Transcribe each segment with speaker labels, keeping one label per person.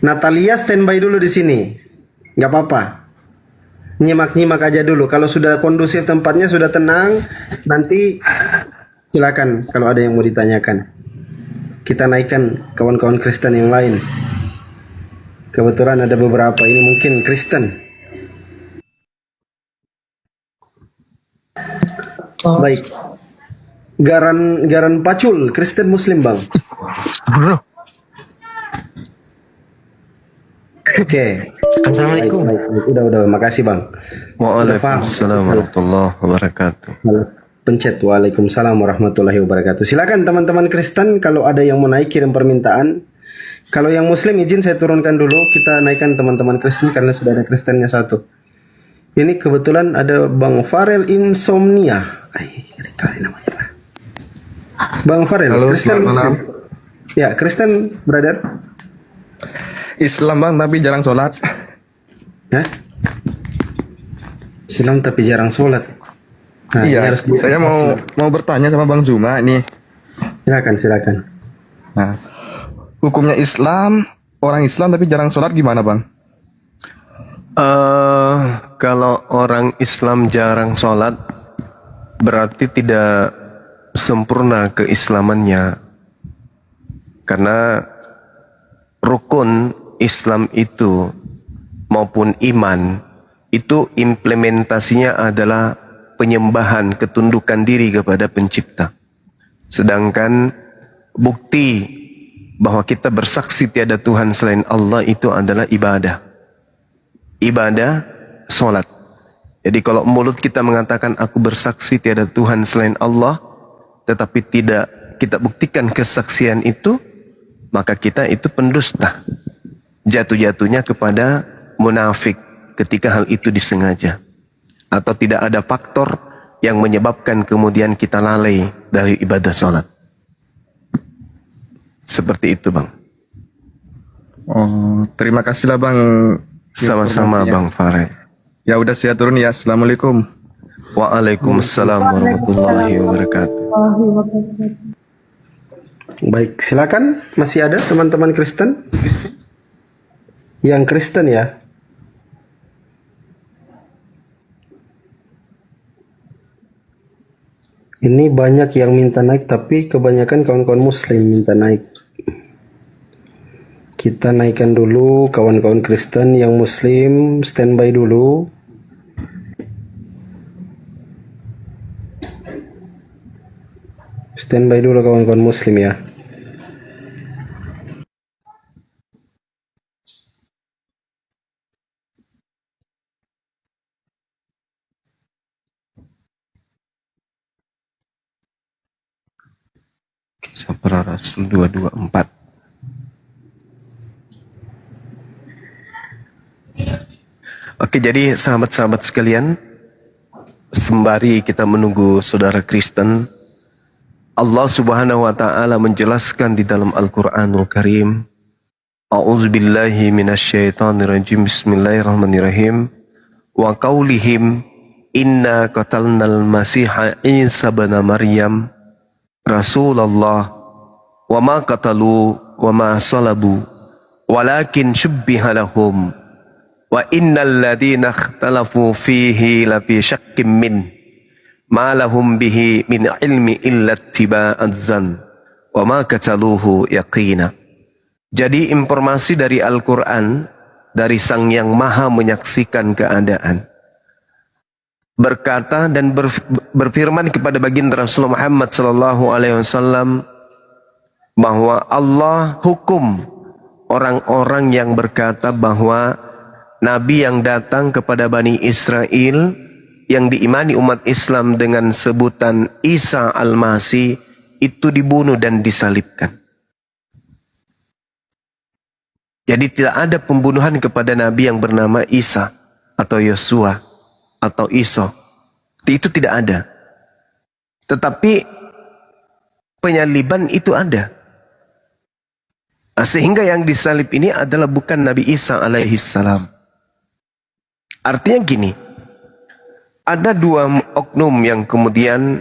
Speaker 1: Natalia standby dulu di sini. Nggak apa-apa. Nyimak-nyimak aja dulu. Kalau sudah kondusif tempatnya, sudah tenang, nanti silakan kalau ada yang mau ditanyakan. Kita naikkan kawan-kawan Kristen yang lain. Kebetulan ada beberapa ini mungkin Kristen. Baik. Garan Pacul, Kristen Muslim bang. Oke.
Speaker 2: Assalamualaikum.
Speaker 1: Baik. Udah, makasih bang.
Speaker 2: Waalaikumsalam warahmatullahi wabarakatuh.
Speaker 1: Pencet waalaikumsalam warahmatullahi wabarakatuh. Silakan teman-teman Kristen kalau ada yang mau naik kirim permintaan. Kalau yang Muslim izin saya turunkan dulu. Kita naikkan teman-teman Kristen karena sudah ada Kristennya satu. Ini kebetulan ada Bang Farel Insomnia. Kali namanya Pak. Bang Farel.
Speaker 2: Halo,
Speaker 1: Kristen
Speaker 2: selamat
Speaker 1: Muslim.
Speaker 2: malam.
Speaker 1: Ya Kristen brother.
Speaker 2: Islam bang, tapi jarang sholat.
Speaker 1: Hah? Islam tapi jarang sholat. Nah,
Speaker 2: Iya, saya mau bertanya sama Bang Zuma nih.
Speaker 1: Silakan.
Speaker 2: Nah, hukumnya Islam, orang Islam tapi jarang sholat gimana bang?
Speaker 3: Kalau orang Islam jarang sholat, berarti tidak sempurna keislamannya. Karena rukun Islam itu maupun iman itu implementasinya adalah penyembahan, ketundukan diri kepada pencipta. Sedangkan bukti bahwa kita bersaksi tiada Tuhan selain Allah itu adalah ibadah. Ibadah, sholat. Jadi kalau mulut kita mengatakan aku bersaksi tiada Tuhan selain Allah, tetapi tidak kita buktikan kesaksian itu, maka kita itu pendusta. Jatuh-jatuhnya kepada munafik ketika hal itu disengaja. Atau tidak ada faktor yang menyebabkan kemudian kita lalai dari ibadah sholat. Seperti itu bang.
Speaker 2: Oh, terima kasih lah bang.
Speaker 3: Sama-sama bang Farel.
Speaker 2: Ya udah saya turun ya. Assalamualaikum.
Speaker 3: Waalaikumsalam warahmatullahi wabarakatuh.
Speaker 1: Baik, silakan. Masih ada teman-teman Kristen? Yang Kristen ya? Ini banyak yang minta naik, tapi kebanyakan kawan-kawan Muslim minta naik. Kita naikkan dulu kawan-kawan Kristen yang Muslim, standby dulu. Standby dulu kawan-kawan Muslim ya.
Speaker 3: Sabra Rasul 224. Oke, jadi sahabat-sahabat sekalian, sembari kita menunggu saudara Kristen, Allah Subhanahu wa taala menjelaskan di dalam Al-Qur'anul Karim, A'udzubillahi minasyaitonirrajim, bismillahirrahmanirrahim, wa qaulihim inna qatalnal masiha Isa bin Maryam Rasulullah wa ma qatalu wa ma salabu walakin syubbiha lahum wa innal ladina ikhtalafu fihi lafi syakkim min ma lahum bihi min ilmi illa ittiba'az zan wa ma qataluhu yaqina. Jadi informasi dari Al-Quran, dari Sang Yang Maha menyaksikan keadaan, berkata dan berfirman kepada baginda Rasulullah Muhammad sallallahu alaihi wasallam bahwa Allah hukum orang-orang yang berkata bahwa nabi yang datang kepada Bani Israel yang diimani umat Islam dengan sebutan Isa Al-Masih itu dibunuh dan disalibkan. Jadi tidak ada pembunuhan kepada nabi yang bernama Isa atau Yosua atau Iso. Itu tidak ada. Tetapi penyaliban itu ada. Sehingga yang disalib ini adalah bukan Nabi Isa alaihi salam. Artinya gini, ada dua oknum yang kemudian,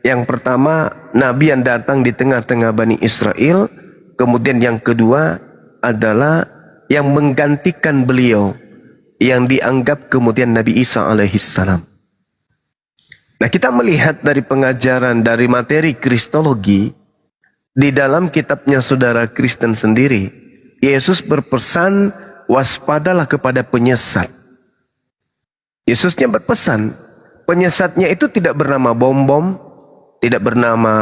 Speaker 3: yang pertama Nabi yang datang di tengah-tengah Bani Israel, kemudian yang kedua adalah yang menggantikan beliau, yang dianggap kemudian Nabi Isa alaihissalam. Nah, kita melihat dari pengajaran, dari materi kristologi, di dalam kitabnya saudara Kristen sendiri, Yesus berpesan, waspadalah kepada penyesat. Yesusnya berpesan, penyesatnya itu tidak bernama bom-bom, tidak bernama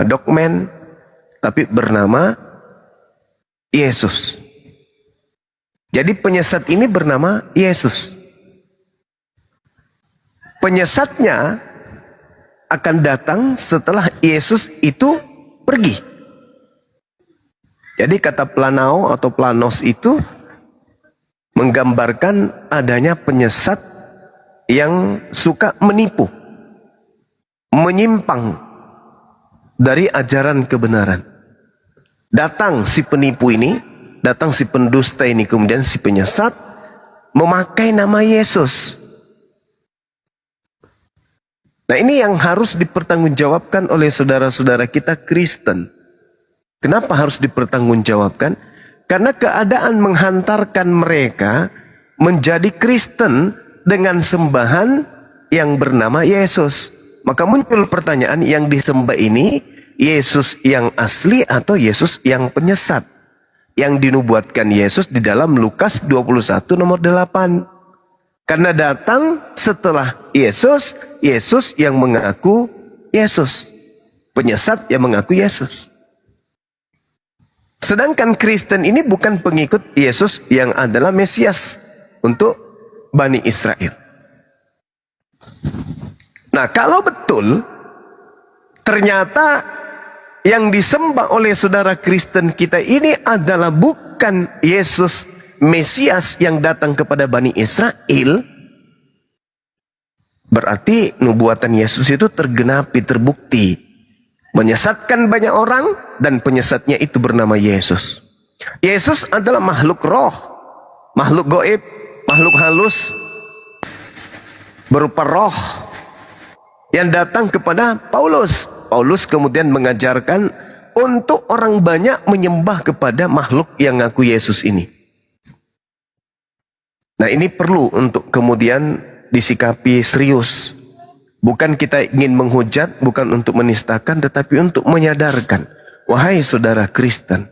Speaker 3: dogmen, tapi bernama Yesus. Jadi penyesat ini bernama Yesus. Penyesatnya akan datang setelah Yesus itu pergi. Jadi kata planao atau planos itu menggambarkan adanya penyesat yang suka menipu, menyimpang dari ajaran kebenaran. Datang si penipu ini, datang si pendusta ini, kemudian si penyesat memakai nama Yesus. Nah, ini yang harus dipertanggungjawabkan oleh saudara-saudara kita Kristen. Kenapa harus dipertanggungjawabkan? Karena keadaan menghantarkan mereka menjadi Kristen dengan sembahan yang bernama Yesus. Maka muncul pertanyaan, yang disembah ini Yesus yang asli atau Yesus yang penyesat? Yang dinubuatkan Yesus di dalam Lukas 21 nomor 8. Karena datang setelah Yesus, Yesus yang mengaku Yesus. Penyesat yang mengaku Yesus. Sedangkan Kristen ini bukan pengikut Yesus yang adalah Mesias untuk Bani Israel. Nah, kalau betul ternyata yang disembah oleh saudara Kristen kita ini adalah bukan Yesus Mesias yang datang kepada Bani Israel, berarti nubuatan Yesus itu tergenapi, terbukti. Menyesatkan banyak orang dan penyesatnya itu bernama Yesus. Yesus adalah makhluk roh, makhluk goib, makhluk halus, berupa roh yang datang kepada Paulus. Paulus kemudian mengajarkan untuk orang banyak menyembah kepada makhluk yang ngaku Yesus ini. Nah, ini perlu untuk kemudian disikapi serius. Bukan kita ingin menghujat, bukan untuk menistakan, tetapi untuk menyadarkan. Wahai saudara Kristen,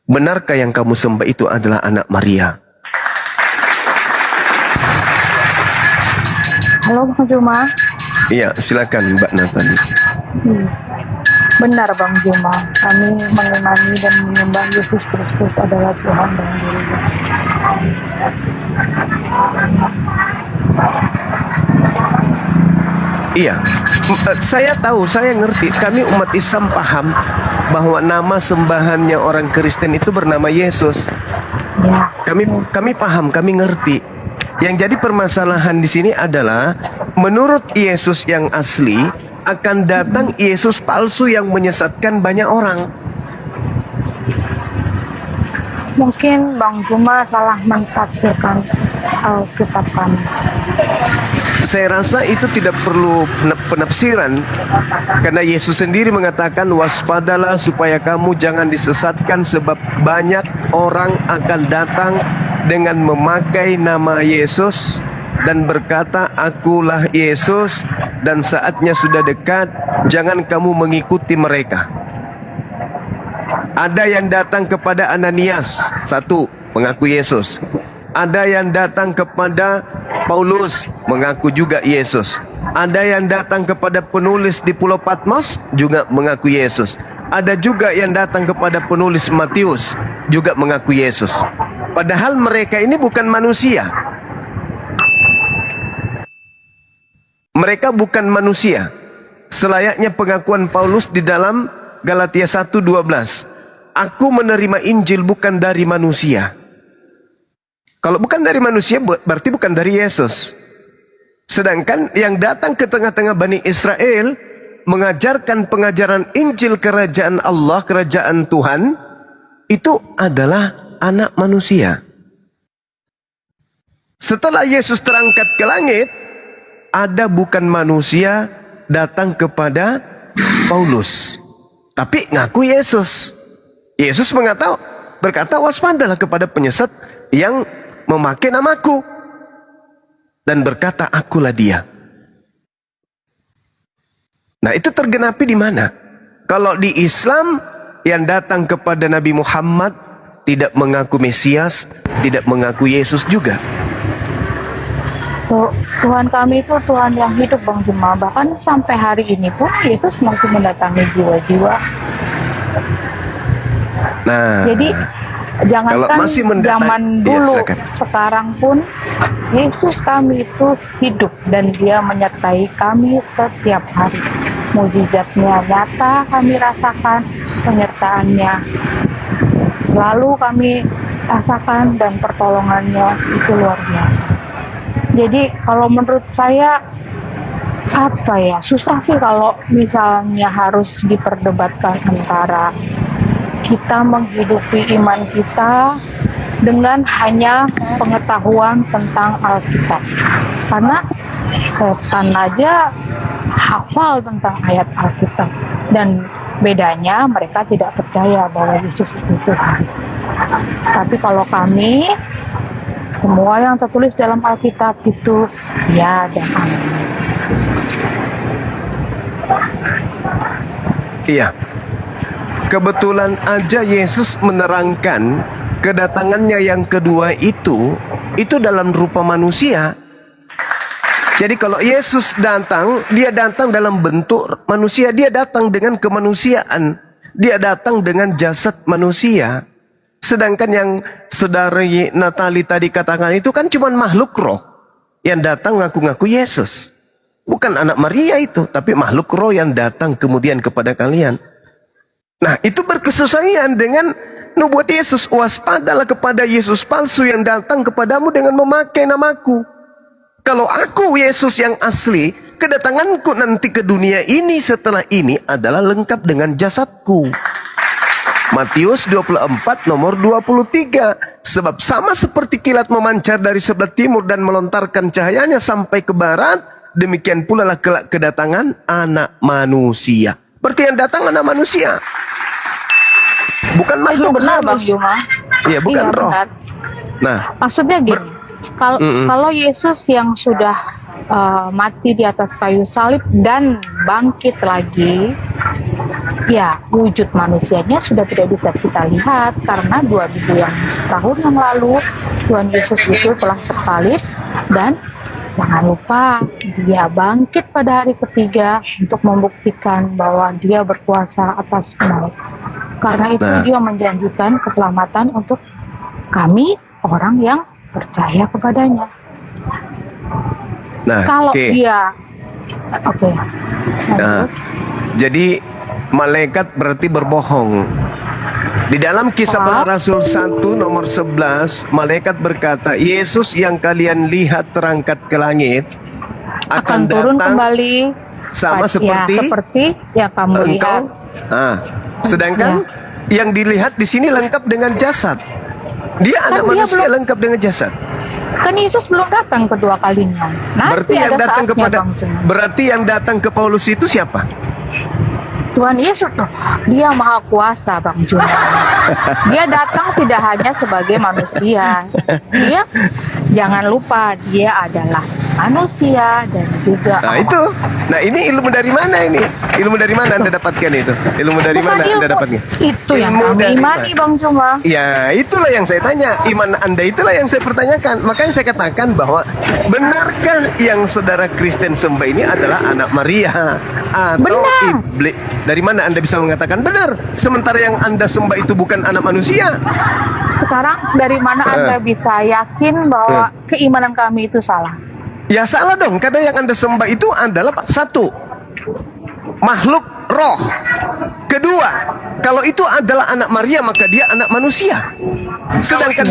Speaker 3: benarkah yang kamu sembah itu adalah anak Maria?
Speaker 4: Halo Bang Juma.
Speaker 3: Iya, silakan Mbak Natali.
Speaker 4: Benar Bang Juma, kami mengimani dan menyembah Yesus Kristus adalah Tuhan dan Juru
Speaker 3: Iya, saya tahu, saya ngerti. Kami umat Islam paham bahwa nama sembahannya orang Kristen itu bernama Yesus. Kami paham, kami ngerti. Yang jadi permasalahan di sini adalah menurut Yesus yang asli akan datang Yesus palsu yang menyesatkan banyak orang.
Speaker 4: Mungkin Bang Juma salah mentafsirkan Alkitab kami.
Speaker 3: Saya rasa itu tidak perlu penafsiran, karena Yesus sendiri mengatakan, waspadalah supaya kamu jangan disesatkan, sebab banyak orang akan datang dengan memakai nama Yesus dan berkata, akulah Yesus, dan saatnya sudah dekat, jangan kamu mengikuti mereka. Ada yang datang kepada Ananias, satu, mengaku Yesus. Ada yang datang kepada Paulus, mengaku juga Yesus. Ada yang datang kepada penulis di Pulau Patmos, juga mengaku Yesus. Ada juga yang datang kepada penulis Matius, juga mengaku Yesus. Padahal mereka ini bukan manusia. Mereka bukan manusia. Selayaknya pengakuan Paulus di dalam Galatia 1:12. Aku menerima Injil bukan dari manusia. Kalau bukan dari manusia, berarti bukan dari Yesus. Sedangkan yang datang ke tengah-tengah Bani Israel mengajarkan pengajaran Injil kerajaan Allah, kerajaan Tuhan, itu adalah anak manusia. Setelah Yesus terangkat ke langit, ada bukan manusia datang kepada Paulus, tapi ngaku Yesus. Yesus mengatakan, berkata, waspadalah kepada penyesat yang memakai namaku. Dan berkata, akulah dia. Nah, itu tergenapi di mana? Kalau di Islam, yang datang kepada Nabi Muhammad tidak mengaku Mesias, tidak mengaku Yesus juga.
Speaker 4: Tuhan kami itu Tuhan yang hidup, Bang Juma. Bahkan sampai hari ini pun Yesus masih mendatangi jiwa-jiwa.
Speaker 3: Nah,
Speaker 4: Jadi
Speaker 3: kalau
Speaker 4: jangankan
Speaker 3: masih mendatangi,
Speaker 4: zaman
Speaker 3: iya,
Speaker 4: dulu,
Speaker 3: silakan.
Speaker 4: sekarang pun Yesus kami itu hidup dan dia menyertai kami setiap hari. Mujizatnya nyata kami rasakan, penyertaannya selalu kami rasakan, dan pertolongannya itu luar biasa. Jadi kalau menurut saya, apa ya, susah sih kalau misalnya harus diperdebatkan antara kita menghidupi iman kita dengan hanya pengetahuan tentang Alkitab. Karena setan aja hafal tentang ayat Alkitab, dan bedanya mereka tidak percaya bahwa Yesus itu Tuhan. Tapi kalau kami, semua yang tertulis dalam Alkitab itu ya dan amin.
Speaker 3: iya. Kebetulan aja Yesus menerangkan kedatangannya yang kedua itu dalam rupa manusia. Jadi kalau Yesus datang, dia datang dalam bentuk manusia, dia datang dengan kemanusiaan, dia datang dengan jasad manusia. Sedangkan yang saudari Natali tadi katakan itu kan cuma makhluk roh yang datang ngaku-ngaku Yesus. Bukan anak Maria itu, tapi makhluk roh yang datang kemudian kepada kalian. Nah, itu berkesesuaian dengan nubuat Yesus. Waspadalah kepada Yesus palsu yang datang kepadamu dengan memakai namaku. Kalau aku Yesus yang asli, kedatanganku nanti ke dunia ini setelah ini adalah lengkap dengan jasadku. Matius 24 nomor 23. Sebab sama seperti kilat memancar dari sebelah timur dan melontarkan cahayanya sampai ke barat, demikian pula lah kelak kedatangan anak manusia. Berarti yang datang anak manusia, bukan makhluk
Speaker 4: Itu benar, Bang
Speaker 3: halus.
Speaker 4: Juma.
Speaker 3: Iya, bukan
Speaker 4: Iya,
Speaker 3: roh.
Speaker 4: benar.
Speaker 3: Nah,
Speaker 4: Maksudnya gini, kalau Yesus yang sudah mati di atas kayu salib dan bangkit lagi, ya wujud manusianya sudah tidak bisa kita lihat, karena 2000 tahun yang lalu Tuhan Yesus itu telah tersalib, dan jangan lupa dia bangkit pada hari ketiga untuk membuktikan bahwa dia berkuasa atas maut. Karena itu dia menjanjikan keselamatan untuk kami orang yang percaya kepadanya.
Speaker 3: nah,
Speaker 4: Kalau
Speaker 3: oke.
Speaker 4: dia
Speaker 3: Nah, jadi malaikat berarti berbohong. Di dalam Kisah Para Rasul 1 nomor 11, malaikat berkata, Yesus yang kalian lihat terangkat ke langit akan
Speaker 4: turun
Speaker 3: datang
Speaker 4: kembali
Speaker 3: sama
Speaker 4: seperti yang kamu lihat.
Speaker 3: Nah, sedangkan yang dilihat di sini lengkap dengan jasad. Dia anak
Speaker 4: dia
Speaker 3: manusia
Speaker 4: belum-
Speaker 3: lengkap dengan jasad.
Speaker 4: Kan Yesus belum datang kedua kalinya.
Speaker 3: Berarti yang
Speaker 4: ada
Speaker 3: datang
Speaker 4: saatnya,
Speaker 3: kepada
Speaker 4: Bang Juma.
Speaker 3: berarti yang datang ke Paulus itu siapa?
Speaker 4: Tuhan Yesus tuh, dia maha kuasa, Bang Juna. Dia datang tidak hanya sebagai manusia. Dia, jangan lupa, dia adalah manusia dan juga
Speaker 3: Nah
Speaker 4: Allah.
Speaker 3: itu, nah ini ilmu dari mana ini? Ilmu dari mana Anda dapatkan itu? Ilmu dari
Speaker 4: Bukan
Speaker 3: mana
Speaker 4: ilmu,
Speaker 3: Anda dapatnya?
Speaker 4: itu yang
Speaker 3: Ilmu
Speaker 4: kami
Speaker 3: dari
Speaker 4: imani,
Speaker 3: mana?
Speaker 4: Bang Juma.
Speaker 3: Ya itulah yang saya tanya. Iman Anda itulah yang saya pertanyakan. Makanya saya katakan bahwa benarkah yang saudara Kristen sembah ini adalah anak Maria atau
Speaker 4: Benar.
Speaker 3: iblis? Dari mana Anda bisa mengatakan benar? Sementara yang Anda sembah itu bukan anak manusia.
Speaker 4: Sekarang dari mana Anda bisa yakin bahwa keimanan kami itu salah?
Speaker 3: Ya salah dong. Karena yang Anda sembah itu adalah satu, makhluk roh. Kedua, kalau itu adalah anak Maria, maka dia anak manusia. Sedangkan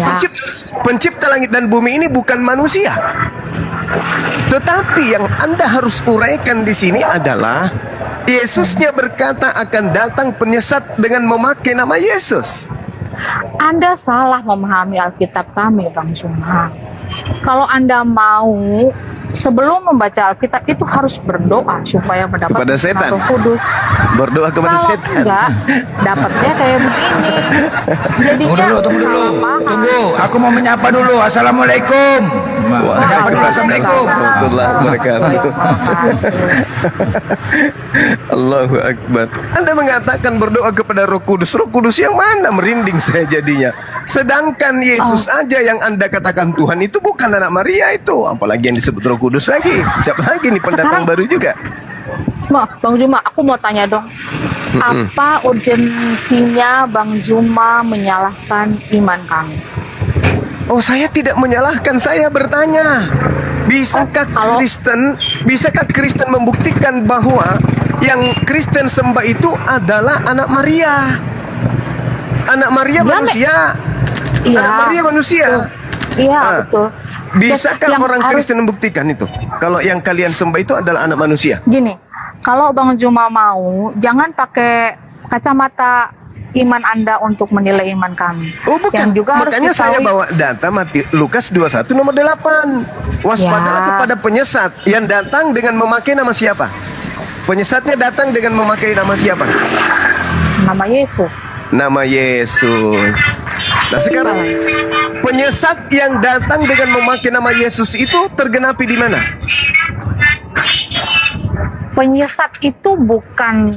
Speaker 3: pencipta langit dan bumi ini bukan manusia. Tetapi yang Anda harus uraikan di sini adalah Yesusnya berkata akan datang penyesat dengan memakai nama Yesus.
Speaker 4: Anda salah memahami Alkitab kami, Bang Juma. Kalau Anda mau sebelum membaca Alkitab itu harus berdoa supaya mendapat
Speaker 3: Kepada setan?
Speaker 4: Roh Kudus.
Speaker 3: Berdoa kepada
Speaker 4: Kalau
Speaker 3: setan.
Speaker 4: enggak, dapatnya kayak begini. Jadinya
Speaker 5: Tunggu dulu.
Speaker 4: salah paham.
Speaker 5: Tunggu, aku mau menyapa dulu. Assalamualaikum. Menyapa dulu. Assalamualaikum.
Speaker 3: Warahmatullahi wabarakatuh. Allahu Akbar. Anda mengatakan berdoa kepada Roh Kudus. Roh Kudus yang mana? Merinding saya jadinya. Sedangkan Yesus aja yang Anda katakan Tuhan itu bukan anak Maria itu. Apalagi yang disebut Roh Kudus lagi. Siapa lagi nih pendatang baru juga?
Speaker 4: Bang Zuma, aku mau tanya dong. Apa urgensinya Bang Zuma menyalahkan iman kami?
Speaker 3: Oh, saya tidak menyalahkan, saya bertanya. Bisakah Kristen membuktikan bahwa yang Kristen sembah itu adalah anak Maria? Anak Maria manusia.
Speaker 4: Iya.
Speaker 3: Anak Maria manusia.
Speaker 4: Iya,
Speaker 3: Ah.
Speaker 4: betul.
Speaker 3: Bisakah
Speaker 4: Yang
Speaker 3: orang
Speaker 4: harus-
Speaker 3: Kristen membuktikan itu? Kalau yang kalian sembah itu adalah anak manusia.
Speaker 4: Gini, kalau Bang Zuma mau, jangan pakai kacamata iman Anda untuk menilai iman kami.
Speaker 3: Oh bukan,
Speaker 4: Yang juga harus
Speaker 3: makanya saya
Speaker 4: diketahui-
Speaker 3: bawa data Lukas 21 nomor 8. Waspadalah
Speaker 4: Ya.
Speaker 3: kepada penyesat yang datang dengan memakai nama siapa? Penyesatnya datang dengan memakai nama siapa?
Speaker 4: nama Yesus.
Speaker 3: Nama Yesus. Nah sekarang penyesat yang datang dengan memakai nama Yesus itu tergenapi di mana?
Speaker 4: Penyesat itu bukan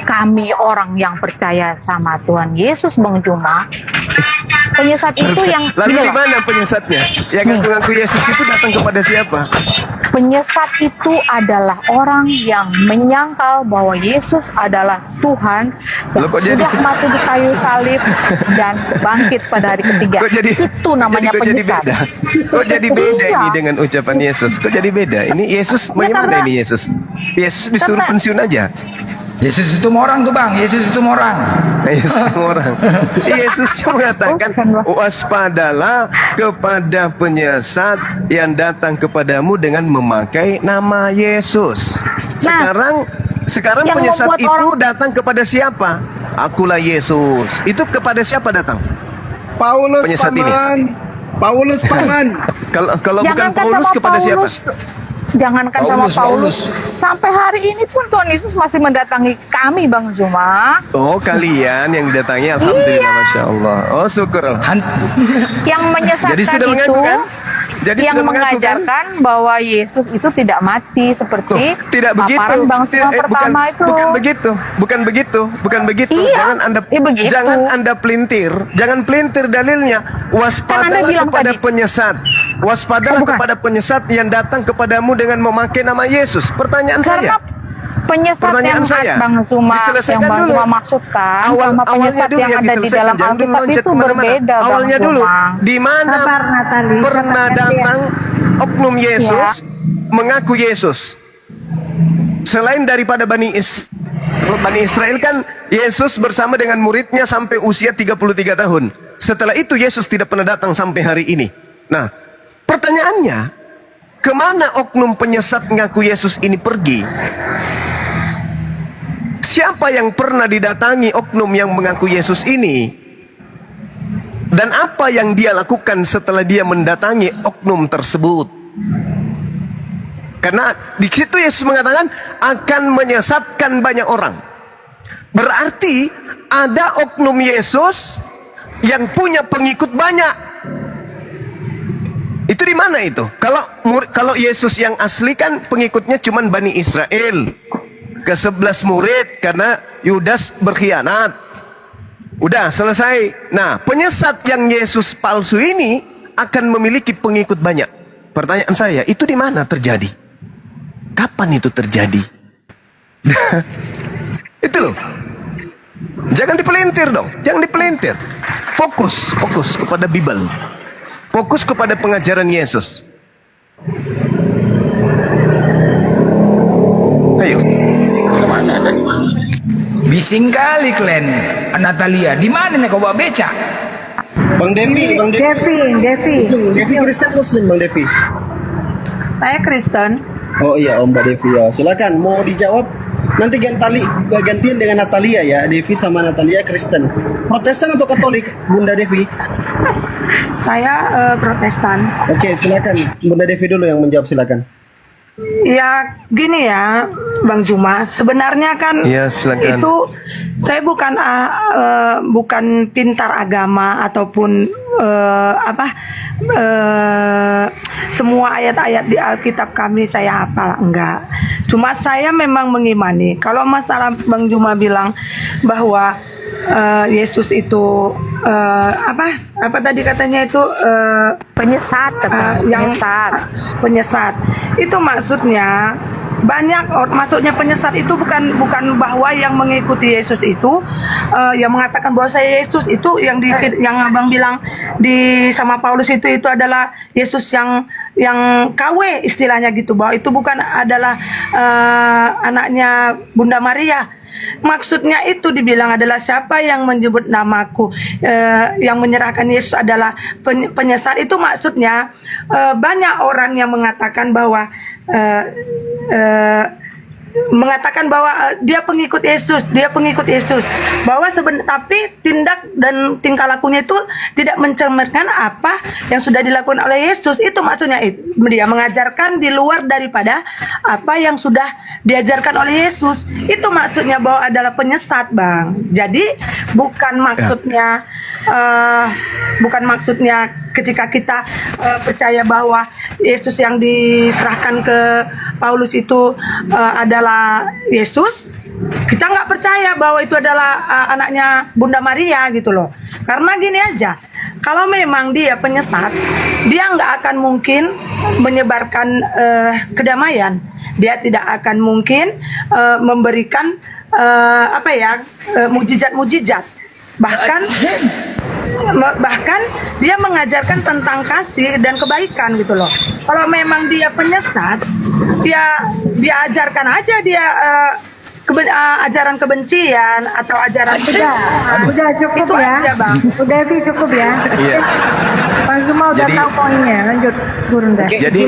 Speaker 4: kami orang yang percaya sama Tuhan Yesus, Bang Zuma. Penyesat itu yang
Speaker 3: Lalu
Speaker 4: gini
Speaker 3: di
Speaker 4: loh,
Speaker 3: mana penyesatnya? Yang
Speaker 4: Nih.
Speaker 3: ngaku-ngaku Yesus itu datang kepada siapa?
Speaker 4: penyesat itu adalah orang yang menyangkal bahwa Yesus adalah Tuhan yang
Speaker 3: Loh, kok
Speaker 4: sudah
Speaker 3: jadi-
Speaker 4: mati di kayu salib dan bangkit pada hari ketiga. Itu namanya
Speaker 3: kok jadi
Speaker 4: penyesat.
Speaker 3: beda? Kok jadi beda
Speaker 4: Iya.
Speaker 3: ini dengan ucapan Yesus? Kok jadi beda? Ini Yesus bagaimana
Speaker 4: karena-
Speaker 3: ini Yesus? Yesus disuruh
Speaker 4: Karena-
Speaker 3: pensiun aja.
Speaker 5: Yesus itu orang tuh bang. Yesus itu orang.
Speaker 3: Yesus semua orang. Yesus mengatakan waspadalah kepada penyesat yang datang kepadamu dengan memakai nama Yesus. Sekarang
Speaker 4: yang
Speaker 3: penyesat
Speaker 4: membuat
Speaker 3: itu
Speaker 4: orang-
Speaker 3: datang kepada siapa? Akulah Yesus. Itu kepada siapa datang?
Speaker 1: Paulus
Speaker 3: Penyesat ini.
Speaker 1: paman. Paulus paman.
Speaker 3: Kalau bukan
Speaker 4: Jangankan
Speaker 3: Paulus
Speaker 4: sama
Speaker 3: kepada siapa?
Speaker 4: Jangankan sama
Speaker 5: Paulus.
Speaker 4: Paulus. Sampai hari ini pun Tuhan Yesus masih mendatangi kami, Bang Zuma.
Speaker 3: Oh kalian yang didatangi, alhamdulillah,
Speaker 4: Iya.
Speaker 3: masya Allah. Oh syukur.
Speaker 4: Yang menyesatkan
Speaker 3: Jadi sudah
Speaker 4: itu,
Speaker 3: mengaku kan? Jadi
Speaker 4: yang
Speaker 3: sudah mengaku kan?
Speaker 4: mengajarkan bahwa Yesus itu tidak mati seperti
Speaker 3: Tidak begitu.
Speaker 4: paparan Bang Zuma pertama itu.
Speaker 3: Bukan begitu. Bukan begitu.
Speaker 4: Iya, begitu.
Speaker 3: Jangan Anda pelintir. Jangan pelintir dalilnya. Waspadalah
Speaker 4: Anda bilang
Speaker 3: kepada
Speaker 4: tadi.
Speaker 3: penyesat. Waspadalah
Speaker 4: Oh, bukan.
Speaker 3: kepada penyesat yang datang kepadamu dengan memakai nama Yesus. Pertanyaan
Speaker 4: Karena
Speaker 3: saya.
Speaker 4: penyesat
Speaker 3: Pertanyaan
Speaker 4: yang
Speaker 3: saya.
Speaker 4: Bang Zuma
Speaker 3: Diselesaikan
Speaker 4: yang Bang
Speaker 3: dulu.
Speaker 4: Zuma maksudkan
Speaker 3: Awalnya
Speaker 4: sama penyesat
Speaker 3: dulu
Speaker 4: yang
Speaker 3: yang
Speaker 4: ada di
Speaker 3: diselesaikan.
Speaker 4: dalam
Speaker 3: Jangan dulu
Speaker 4: Alkitab
Speaker 3: loncat
Speaker 4: itu
Speaker 3: kemana-mana.
Speaker 4: berbeda,
Speaker 3: Awalnya
Speaker 4: Bang
Speaker 3: dulu.
Speaker 4: Zuma.
Speaker 3: Di mana
Speaker 6: Sabar, Natali.
Speaker 3: pernah
Speaker 6: Sabar,
Speaker 3: datang oknum Yesus
Speaker 4: Ya.
Speaker 3: mengaku Yesus? Selain daripada Bani Israel kan Yesus bersama dengan muridnya sampai usia 33 tahun. Setelah itu Yesus tidak pernah datang sampai hari ini. Nah, pertanyaannya, kemana oknum penyesat mengaku Yesus ini pergi? Siapa yang pernah didatangi oknum yang mengaku Yesus ini? Dan apa yang dia lakukan setelah dia mendatangi oknum tersebut? Karena di situ Yesus mengatakan akan menyesatkan banyak orang. Berarti ada oknum Yesus yang punya pengikut banyak. Itu di mana itu? Kalau Yesus yang asli kan pengikutnya cuma Bani Israel. Ke-11 murid karena Yudas berkhianat. Udah selesai. Nah, penyesat yang Yesus palsu ini akan memiliki pengikut banyak. Pertanyaan saya, itu di mana terjadi? Kapan itu terjadi? Itu loh. Jangan dipelintir dong, jangan dipelintir. Fokus kepada Bible. Fokus kepada pengajaran Yesus. Ayo.
Speaker 5: Bising kali kalian, Natalia. Di mana nih kau bawa beca?
Speaker 1: Bang Devi, Bang Devi.
Speaker 6: Devi.
Speaker 1: Devi Kristen Muslim, Bang Devi.
Speaker 6: Saya Kristen.
Speaker 1: Oh iya, Om Mbak Devi ya. Silakan mau dijawab. Nanti gantian dengan Natalia ya. Devi sama Natalia Kristen. Protestan atau Katolik, Bunda Devi?
Speaker 6: Saya Protestan.
Speaker 1: Oke, silakan. Bunda Devi dulu yang menjawab, silakan.
Speaker 6: Ya gini ya Bang Juma, sebenarnya kan
Speaker 3: Ya, silakan.
Speaker 6: itu saya bukan pintar agama ataupun semua ayat-ayat di Alkitab kami saya hafal, enggak. Cuma saya memang mengimani kalau masalah Bang Juma bilang bahwa Yesus itu apa tadi katanya itu
Speaker 4: Penyesat,
Speaker 6: yang penyesat itu maksudnya maksudnya penyesat itu bukan bahwa yang mengikuti Yesus itu yang mengatakan bahwa saya Yesus itu yang abang bilang sama Paulus itu adalah Yesus yang KW istilahnya gitu, bahwa itu bukan adalah anaknya Bunda Maria. Maksudnya itu dibilang adalah siapa yang menyebut namaku, yang menyerahkan Yesus adalah penyesat. Itu maksudnya banyak orang yang mengatakan bahwa dia pengikut Yesus, bahwa tapi tindak dan tingkah lakunya itu tidak mencerminkan apa yang sudah dilakukan oleh Yesus. Itu maksudnya dia mengajarkan di luar daripada apa yang sudah diajarkan oleh Yesus. Itu maksudnya bahwa adalah penyesat, Bang. Jadi bukan maksudnya ketika kita percaya bahwa Yesus yang diserahkan ke Paulus itu adalah Yesus, kita nggak percaya bahwa itu adalah anaknya Bunda Maria gitu loh. Karena gini aja, kalau memang dia penyesat, dia nggak akan mungkin menyebarkan kedamaian. Dia tidak akan mungkin memberikan mujizat-mujizat. Bahkan dia mengajarkan tentang kasih dan kebaikan gitu loh. Kalau memang dia penyesat, dia ajarkan aja ajaran kebencian atau ajaran
Speaker 7: Udah cukup
Speaker 6: itu
Speaker 7: ya.
Speaker 6: aja, Bang.
Speaker 7: Udah Vi, cukup ya.
Speaker 3: Iya.
Speaker 7: Bang Juma udah
Speaker 3: Jadi-
Speaker 7: tahu poinnya. Lanjut, Gurunda.
Speaker 3: Jadi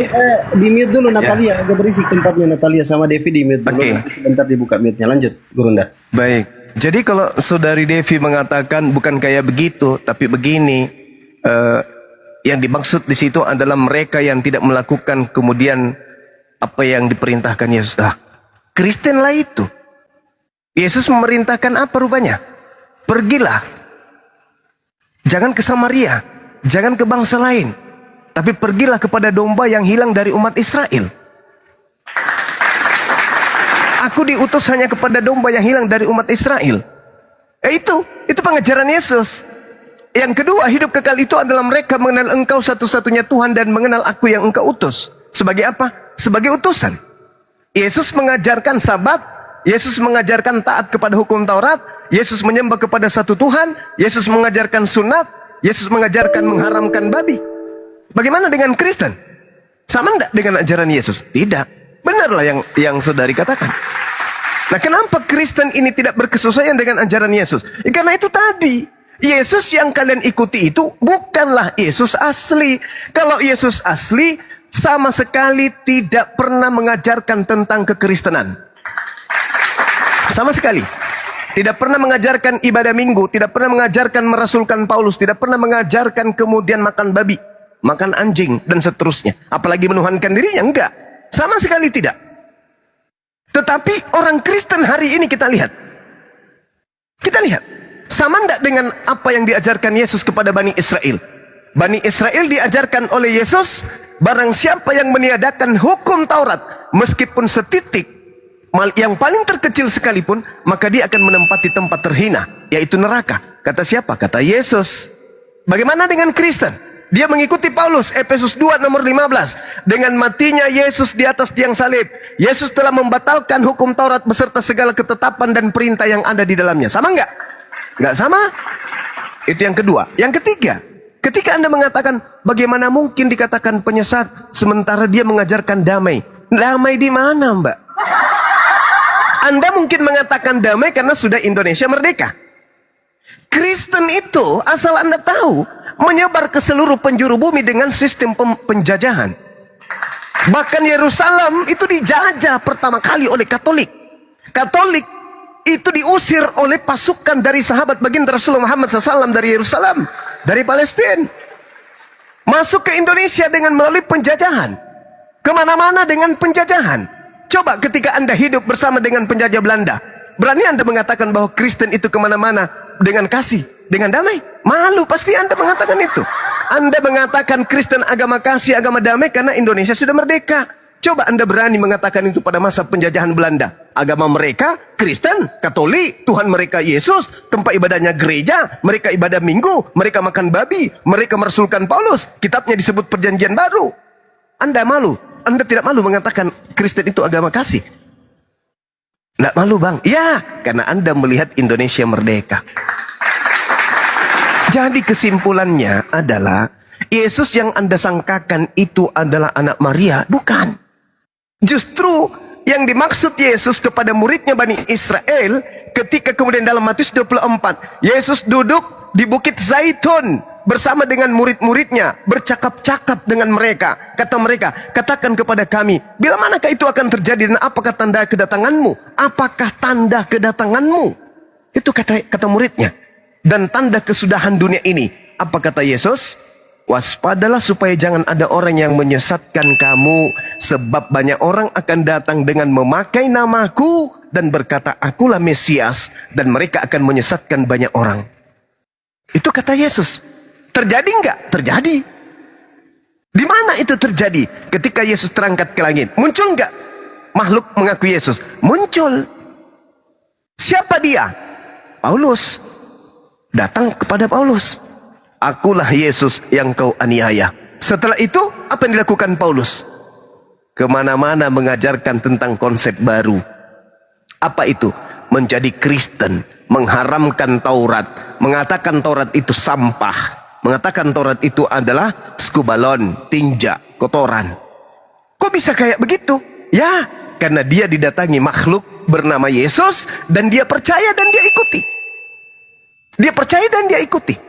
Speaker 1: Di mute dulu Natalia, agak berisik tempatnya Natalia sama Devi di mute dulu.
Speaker 3: Oke.
Speaker 1: Nanti sebentar dibuka mute-nya. Lanjut, Gurunda.
Speaker 3: baik. Jadi kalau saudari Devi mengatakan bukan kayak begitu, tapi begini, yang dimaksud di situ adalah mereka yang tidak melakukan kemudian apa yang diperintahkan Yesus. Kristen lah itu. Yesus memerintahkan apa rupanya? Pergilah. Jangan ke Samaria, jangan ke bangsa lain, tapi pergilah kepada domba yang hilang dari umat Israel. Aku diutus hanya kepada domba yang hilang dari umat Israel. Itu pengajaran Yesus. Yang kedua, hidup kekal itu adalah mereka mengenal Engkau satu-satunya Tuhan dan mengenal Aku yang Engkau utus. Sebagai apa? Sebagai utusan. Yesus mengajarkan Sabat, Yesus mengajarkan taat kepada hukum Taurat, Yesus menyembah kepada satu Tuhan, Yesus mengajarkan sunat, Yesus mengajarkan mengharamkan babi. Bagaimana dengan Kristen? Sama enggak dengan ajaran Yesus? Tidak. Benarlah yang saudari katakan. Nah, kenapa Kristen ini tidak berkesesuaian dengan ajaran Yesus? Karena itu tadi, Yesus yang kalian ikuti itu bukanlah Yesus asli. Kalau Yesus asli, sama sekali tidak pernah mengajarkan tentang kekristenan. Sama sekali. Tidak pernah mengajarkan ibadah minggu, tidak pernah mengajarkan merasulkan Paulus, tidak pernah mengajarkan kemudian makan babi, makan anjing, dan seterusnya. Apalagi menuhankan dirinya, enggak. Sama sekali tidak. Tetapi orang Kristen hari ini kita lihat. Sama enggak dengan apa yang diajarkan Yesus kepada Bani Israel? Bani Israel diajarkan oleh Yesus, barang siapa yang meniadakan hukum Taurat, meskipun setitik, yang paling terkecil sekalipun, maka dia akan menempati tempat terhina, yaitu neraka. Kata siapa? Kata Yesus. Bagaimana dengan Kristen? Dia mengikuti Paulus, Efesus 2 nomor 15. Dengan matinya Yesus di atas tiang salib, Yesus telah membatalkan hukum Taurat beserta segala ketetapan dan perintah yang ada di dalamnya. Sama enggak? Enggak sama? Itu yang kedua. Yang ketiga, ketika Anda mengatakan, bagaimana mungkin dikatakan penyesat, sementara dia mengajarkan damai. Damai di mana, Mbak? Anda mungkin mengatakan damai karena sudah Indonesia merdeka. Kristen itu, asal Anda tahu, menyebar ke seluruh penjuru bumi dengan sistem penjajahan. Bahkan Yerusalem itu dijajah pertama kali oleh Katolik. Katolik itu diusir oleh pasukan dari sahabat baginda Rasulullah Muhammad SAW dari Yerusalem, dari Palestina, masuk ke Indonesia dengan melalui penjajahan. kemana-mana dengan penjajahan. Coba ketika Anda hidup bersama dengan penjajah Belanda, berani Anda mengatakan bahwa Kristen itu kemana-mana dengan kasih, dengan damai? Malu pasti Anda mengatakan itu. Anda mengatakan Kristen agama kasih, agama damai karena Indonesia sudah merdeka. Coba Anda berani mengatakan itu pada masa penjajahan Belanda. Agama mereka Kristen, Katolik, Tuhan mereka Yesus, tempat ibadahnya gereja, mereka ibadah minggu, mereka makan babi, mereka merasulkan Paulus, kitabnya disebut perjanjian baru. Anda malu? Anda tidak malu mengatakan Kristen itu agama kasih? Tidak malu bang? Ya, karena Anda melihat Indonesia merdeka. Jadi kesimpulannya adalah Yesus yang Anda sangkakan itu adalah anak Maria. Bukan. Justru yang dimaksud Yesus kepada muridnya Bani Israel ketika kemudian dalam Matius 24 Yesus duduk di Bukit Zaitun bersama dengan murid-muridnya, bercakap-cakap dengan mereka. Kata mereka, katakan kepada kami, bila manakah itu akan terjadi dan apakah tanda kedatanganmu? Apakah tanda kedatanganmu? Itu kata muridnya. Dan tanda kesudahan dunia ini. Apa kata Yesus? Waspadalah supaya jangan ada orang yang menyesatkan kamu, sebab banyak orang akan datang dengan memakai namaku dan berkata, akulah Mesias, dan mereka akan menyesatkan banyak orang. Itu kata Yesus. Terjadi enggak? Terjadi. Di mana itu terjadi? Ketika Yesus terangkat ke langit, muncul enggak makhluk mengaku Yesus? Muncul. Siapa dia? Paulus. Datang kepada Paulus. Akulah Yesus yang kau aniaya. Setelah itu, apa yang dilakukan Paulus? Kemana-mana mengajarkan tentang konsep baru. Apa itu? Menjadi Kristen. Mengharamkan Taurat. Mengatakan Taurat itu sampah. Mengatakan Taurat itu adalah skubalon, tinja, kotoran. Kok bisa kayak begitu? Ya, karena dia didatangi makhluk bernama Yesus. Dan dia percaya dan dia ikuti. Dia percaya dan dia ikuti.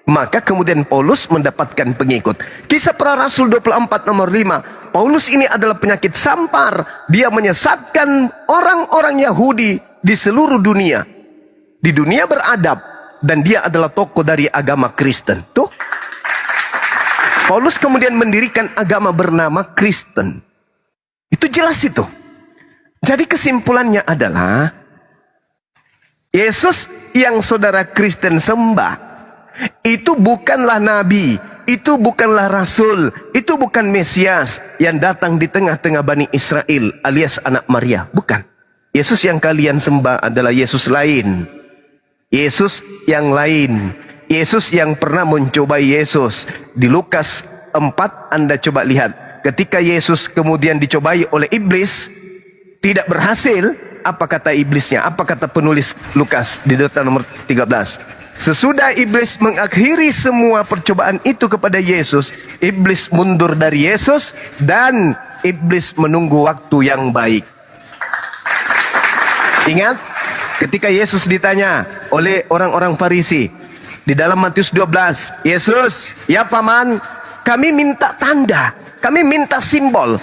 Speaker 3: Maka kemudian Paulus mendapatkan pengikut. Kisah Para Rasul 24 nomor 5. Paulus ini adalah penyakit sampar. Dia menyesatkan orang-orang Yahudi di seluruh dunia. Di dunia beradab. Dan dia adalah tokoh dari agama Kristen. Tuh. Paulus kemudian mendirikan agama bernama Kristen. Itu jelas itu. Jadi kesimpulannya adalah Yesus yang saudara Kristen sembah itu bukanlah nabi, itu bukanlah rasul, itu bukan Mesias yang datang di tengah-tengah Bani Israel alias anak Maria. Bukan. Yesus yang kalian sembah adalah Yesus lain. Yesus yang lain. Yesus yang pernah mencobai Yesus. Di Lukas 4 Anda coba lihat. Ketika Yesus kemudian dicobai oleh iblis, tidak berhasil. Apa kata iblisnya? Apa kata penulis Lukas di data nomor 13? Sesudah iblis mengakhiri semua percobaan itu kepada Yesus, iblis mundur dari Yesus dan iblis menunggu waktu yang baik. Ingat ketika Yesus ditanya oleh orang-orang Farisi di dalam Matius 12, Yesus, ya paman, kami minta tanda, kami minta simbol.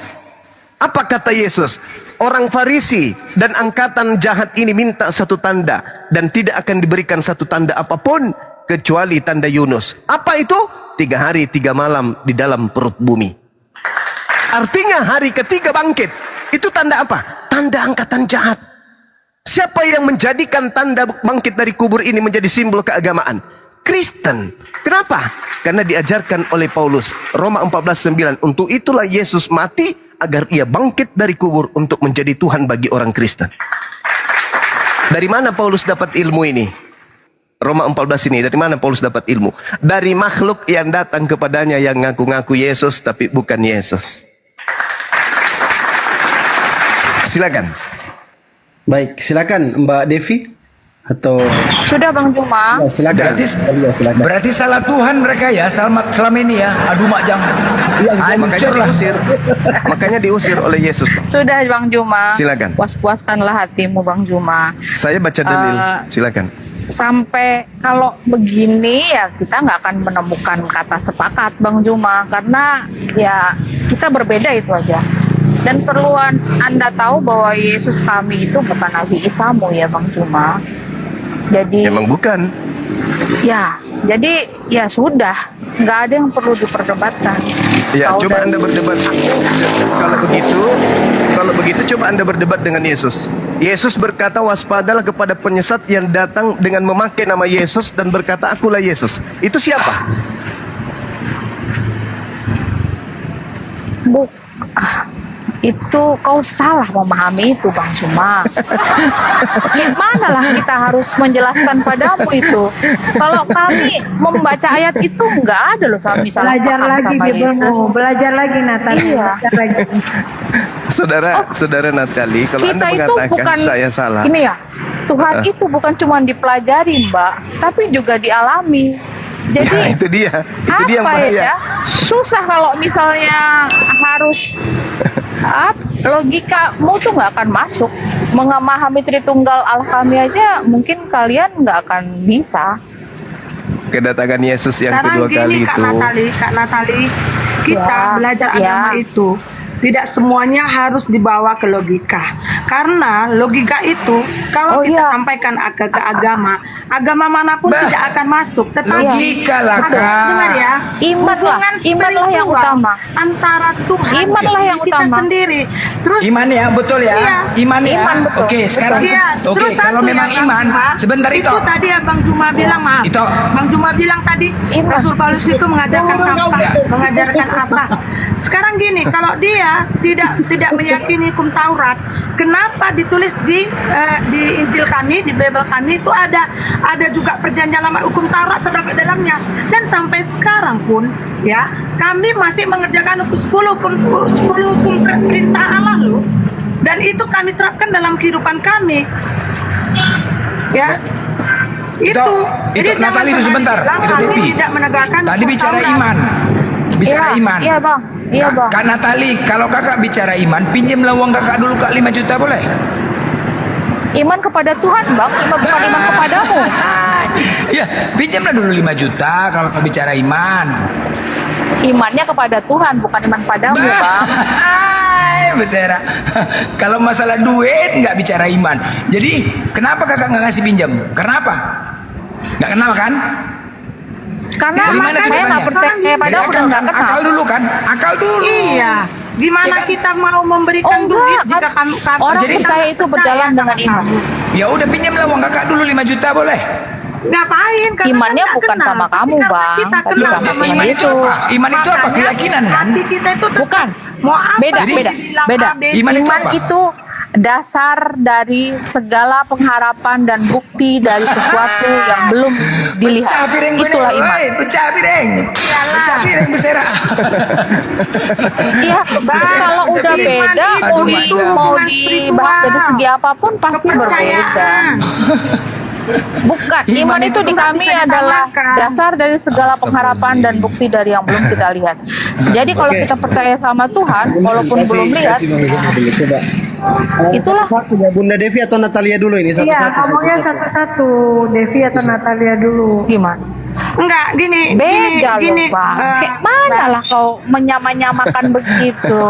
Speaker 3: Apa kata Yesus? Orang Farisi dan angkatan jahat ini minta satu tanda. Dan tidak akan diberikan satu tanda apapun kecuali tanda Yunus. Apa itu? 3 hari 3 malam di dalam perut bumi. Artinya hari ketiga bangkit. Itu tanda apa? Tanda angkatan jahat. Siapa yang menjadikan tanda bangkit dari kubur ini menjadi simbol keagamaan? Kristen. Kenapa? Karena diajarkan oleh Paulus. Roma 14:9. Untuk itulah Yesus mati agar ia bangkit dari kubur untuk menjadi Tuhan bagi orang Kristen. Dari mana Paulus dapat ilmu ini? Roma 14 ini, dari mana Paulus dapat ilmu? Dari makhluk yang datang kepadanya yang ngaku-ngaku Yesus tapi bukan Yesus. Silakan.
Speaker 1: Baik, silakan Mbak Devi atau
Speaker 4: Sudah Bang Juma.
Speaker 1: ya, silakan. Silakan.
Speaker 5: Berarti salah Tuhan mereka ya selama ini ya. Aduh mak jangan.
Speaker 3: Makanya diusir. Makanya diusir oleh Yesus.
Speaker 4: Sudah Bang Juma.
Speaker 3: Silakan.
Speaker 4: Puas-puaskanlah hatimu Bang Juma.
Speaker 3: Saya baca dalil. Silakan.
Speaker 4: Sampai kalau begini ya kita nggak akan menemukan kata sepakat Bang Juma, karena ya kita berbeda itu aja. Dan perlu Anda tahu bahwa Yesus kami itu bukan Nabi Isamu ya Bang Juma. Jadi
Speaker 3: Memang bukan.
Speaker 4: Ya, jadi ya sudah, nggak ada yang perlu diperdebatkan.
Speaker 3: Ya,
Speaker 4: Kau
Speaker 3: coba
Speaker 4: dari-
Speaker 3: Anda berdebat. Kalau begitu coba Anda berdebat dengan Yesus. Yesus berkata, waspadalah kepada penyesat yang datang dengan memakai nama Yesus dan berkata, akulah Yesus. Itu siapa?
Speaker 4: Itu kau salah memahami itu, Bang Suma. Gimana lah kita harus menjelaskan padamu itu? Kalau kami membaca ayat itu nggak ada loh kami salah
Speaker 7: Belajar
Speaker 4: paham
Speaker 7: lagi
Speaker 4: sama
Speaker 7: gitu,
Speaker 4: Yesus.
Speaker 7: belajar lagi Natali.
Speaker 4: Iya.
Speaker 7: Belajar lagi.
Speaker 3: Saudara Natali, kalau Anda
Speaker 4: Kita itu
Speaker 3: mengatakan
Speaker 4: bukan
Speaker 3: saya salah.
Speaker 4: Ini ya, Tuhan itu bukan cuma dipelajari, Mbak, tapi juga dialami. Jadi
Speaker 3: Ya, itu dia yang
Speaker 4: apa
Speaker 3: bahaya.
Speaker 4: ya? Susah kalau misalnya harus logikamu tuh nggak akan masuk. Memahami Tritunggal Allah kami aja mungkin kalian nggak akan bisa.
Speaker 3: Kedatangan Yesus yang
Speaker 6: Sekarang
Speaker 3: kedua kali
Speaker 6: gini
Speaker 3: itu.
Speaker 6: Kak Natali, kita
Speaker 4: Ya,
Speaker 6: belajar
Speaker 4: ya.
Speaker 6: agama itu tidak semuanya harus dibawa ke logika. Karena logika itu kalau
Speaker 4: Oh,
Speaker 6: kita
Speaker 4: iya.
Speaker 6: sampaikan ke agama manapun
Speaker 5: Bah,
Speaker 6: tidak akan masuk. Tetapi
Speaker 5: logika lah,
Speaker 6: ada-
Speaker 5: Kak.
Speaker 6: dengar ya,
Speaker 4: Iman lah,
Speaker 6: hubungan
Speaker 4: iman lah yang
Speaker 6: spiritual
Speaker 4: utama.
Speaker 6: antara Tuhan
Speaker 4: Iman lah
Speaker 6: dan
Speaker 4: yang
Speaker 6: kita
Speaker 4: utama.
Speaker 6: sendiri. Terus
Speaker 5: Iman ya, betul ya.
Speaker 6: Iya.
Speaker 5: Iman ya.
Speaker 4: Iman, betul.
Speaker 5: Oke, sekarang
Speaker 6: Iya,
Speaker 5: oke,
Speaker 6: terus
Speaker 5: kalau
Speaker 6: satu
Speaker 5: memang
Speaker 6: ya, Bang
Speaker 5: iman,
Speaker 6: Juma,
Speaker 5: sebentar itu.
Speaker 6: tadi Abang Juma bilang, maaf.
Speaker 5: Itu.
Speaker 6: Bang Juma bilang tadi
Speaker 4: Iman.
Speaker 6: Rasul Paulus itu mengajarkan apa? Mengajarkan apa? Sekarang gini, kalau dia tidak meyakini hukum Taurat, kenapa ditulis di Injil kami, di Bible kami itu ada juga perjanjian lama hukum Taurat terdapat dalamnya, dan sampai sekarang pun ya kami masih mengerjakan 10 hukum perintah Allah loh, dan itu kami terapkan dalam kehidupan kami ya. Itu
Speaker 5: Itu,
Speaker 6: jangan
Speaker 5: Natali,
Speaker 6: pernah
Speaker 5: sebentar.
Speaker 6: bilang
Speaker 5: Itu
Speaker 6: kami
Speaker 5: Devi.
Speaker 6: tidak menegakkan
Speaker 5: Tadi
Speaker 6: hukum
Speaker 5: bicara
Speaker 6: Taurat.
Speaker 5: iman. Bicara
Speaker 4: Iya,
Speaker 5: iman.
Speaker 4: iya, Bang. Iya, Bang.
Speaker 5: Kak Natali, kalau kakak bicara iman, pinjamlah uang kakak dulu Kak 5 juta boleh?
Speaker 4: Iman kepada Tuhan, Bang, bukan iman kepadamu.
Speaker 5: Ya, pinjamlah dulu 5 juta kalau bicara iman.
Speaker 4: Imannya kepada Tuhan, bukan iman padamu, Bang.
Speaker 5: Hai, Besera. Kalau masalah duit nggak bicara iman. Jadi kenapa kakak nggak ngasih pinjam? Karena apa? Nggak kenal kan?
Speaker 4: Karena
Speaker 5: Dari mana
Speaker 4: saya
Speaker 5: ceritanya?
Speaker 4: nggak percaya
Speaker 5: Dari
Speaker 4: padamu dan
Speaker 5: akal,
Speaker 4: nggak
Speaker 5: kan?
Speaker 4: kenal.
Speaker 5: Akal dulu kan? Akal dulu.
Speaker 6: Iya, gimana
Speaker 5: Iya kan?
Speaker 6: kita mau memberikan
Speaker 4: Oh,
Speaker 6: duit
Speaker 4: enggak,
Speaker 6: jika
Speaker 4: kan
Speaker 6: kami
Speaker 4: orang
Speaker 5: jadi
Speaker 4: percaya itu berjalan
Speaker 6: sama
Speaker 4: dengan iman.
Speaker 6: kamu?
Speaker 5: Ya udah pinjamlah uang kakak dulu 5 juta boleh?
Speaker 6: Ngapain? Karena
Speaker 4: Imannya
Speaker 6: kan
Speaker 4: bukan
Speaker 6: kenal.
Speaker 4: sama
Speaker 6: Tapi
Speaker 4: kamu,
Speaker 6: karena
Speaker 4: Bang.
Speaker 6: Kita
Speaker 4: Tapi
Speaker 6: kenal
Speaker 4: sama
Speaker 6: sama
Speaker 5: iman itu
Speaker 6: Yesus.
Speaker 5: apa? Iman itu apa?
Speaker 6: Makanya
Speaker 5: Keyakinan kan?
Speaker 6: hati kita itu tetap
Speaker 4: Bukan.
Speaker 6: mau apa?
Speaker 4: Beda,
Speaker 6: sih
Speaker 4: beda,
Speaker 6: dibilang
Speaker 4: beda.
Speaker 6: A, B, C.
Speaker 5: Iman itu
Speaker 4: Iman
Speaker 5: apa?
Speaker 4: itu dasar dari segala pengharapan dan bukti dari sesuatu yang belum dilihat.
Speaker 5: Pecah piring gue
Speaker 4: Itulah
Speaker 5: nih,
Speaker 4: iman.
Speaker 5: woi, pecah piring. Pecah piring Besera.
Speaker 4: Iya, kalau udah
Speaker 6: Iman
Speaker 4: beda,
Speaker 6: itu
Speaker 4: mau
Speaker 6: hubungan
Speaker 4: dibahas dari
Speaker 6: spiritual.
Speaker 4: segi apapun pasti berbeda.
Speaker 6: Kepercayaan.
Speaker 4: Bukan,
Speaker 5: Iman
Speaker 4: iman
Speaker 5: itu
Speaker 4: itu di
Speaker 6: nggak
Speaker 4: kami
Speaker 6: bisa
Speaker 4: adalah
Speaker 6: disamakan.
Speaker 4: dasar dari segala pengharapan dan bukti dari yang belum kita lihat. Jadi kalau kita percaya sama Tuhan, walaupun belum lihat,
Speaker 1: Coba.
Speaker 4: itulah.
Speaker 1: Satu ya Bunda Devi atau Natalia dulu ini
Speaker 7: Iya,
Speaker 1: satu-satu.
Speaker 7: ngomongnya satu-satu. Devi atau Natalia dulu.
Speaker 4: Gimana?
Speaker 6: Enggak, gini,
Speaker 4: Beda
Speaker 6: gini,
Speaker 4: loh, Bang. Kayak
Speaker 6: Bang.
Speaker 4: mana lah kau menyamakan begitu?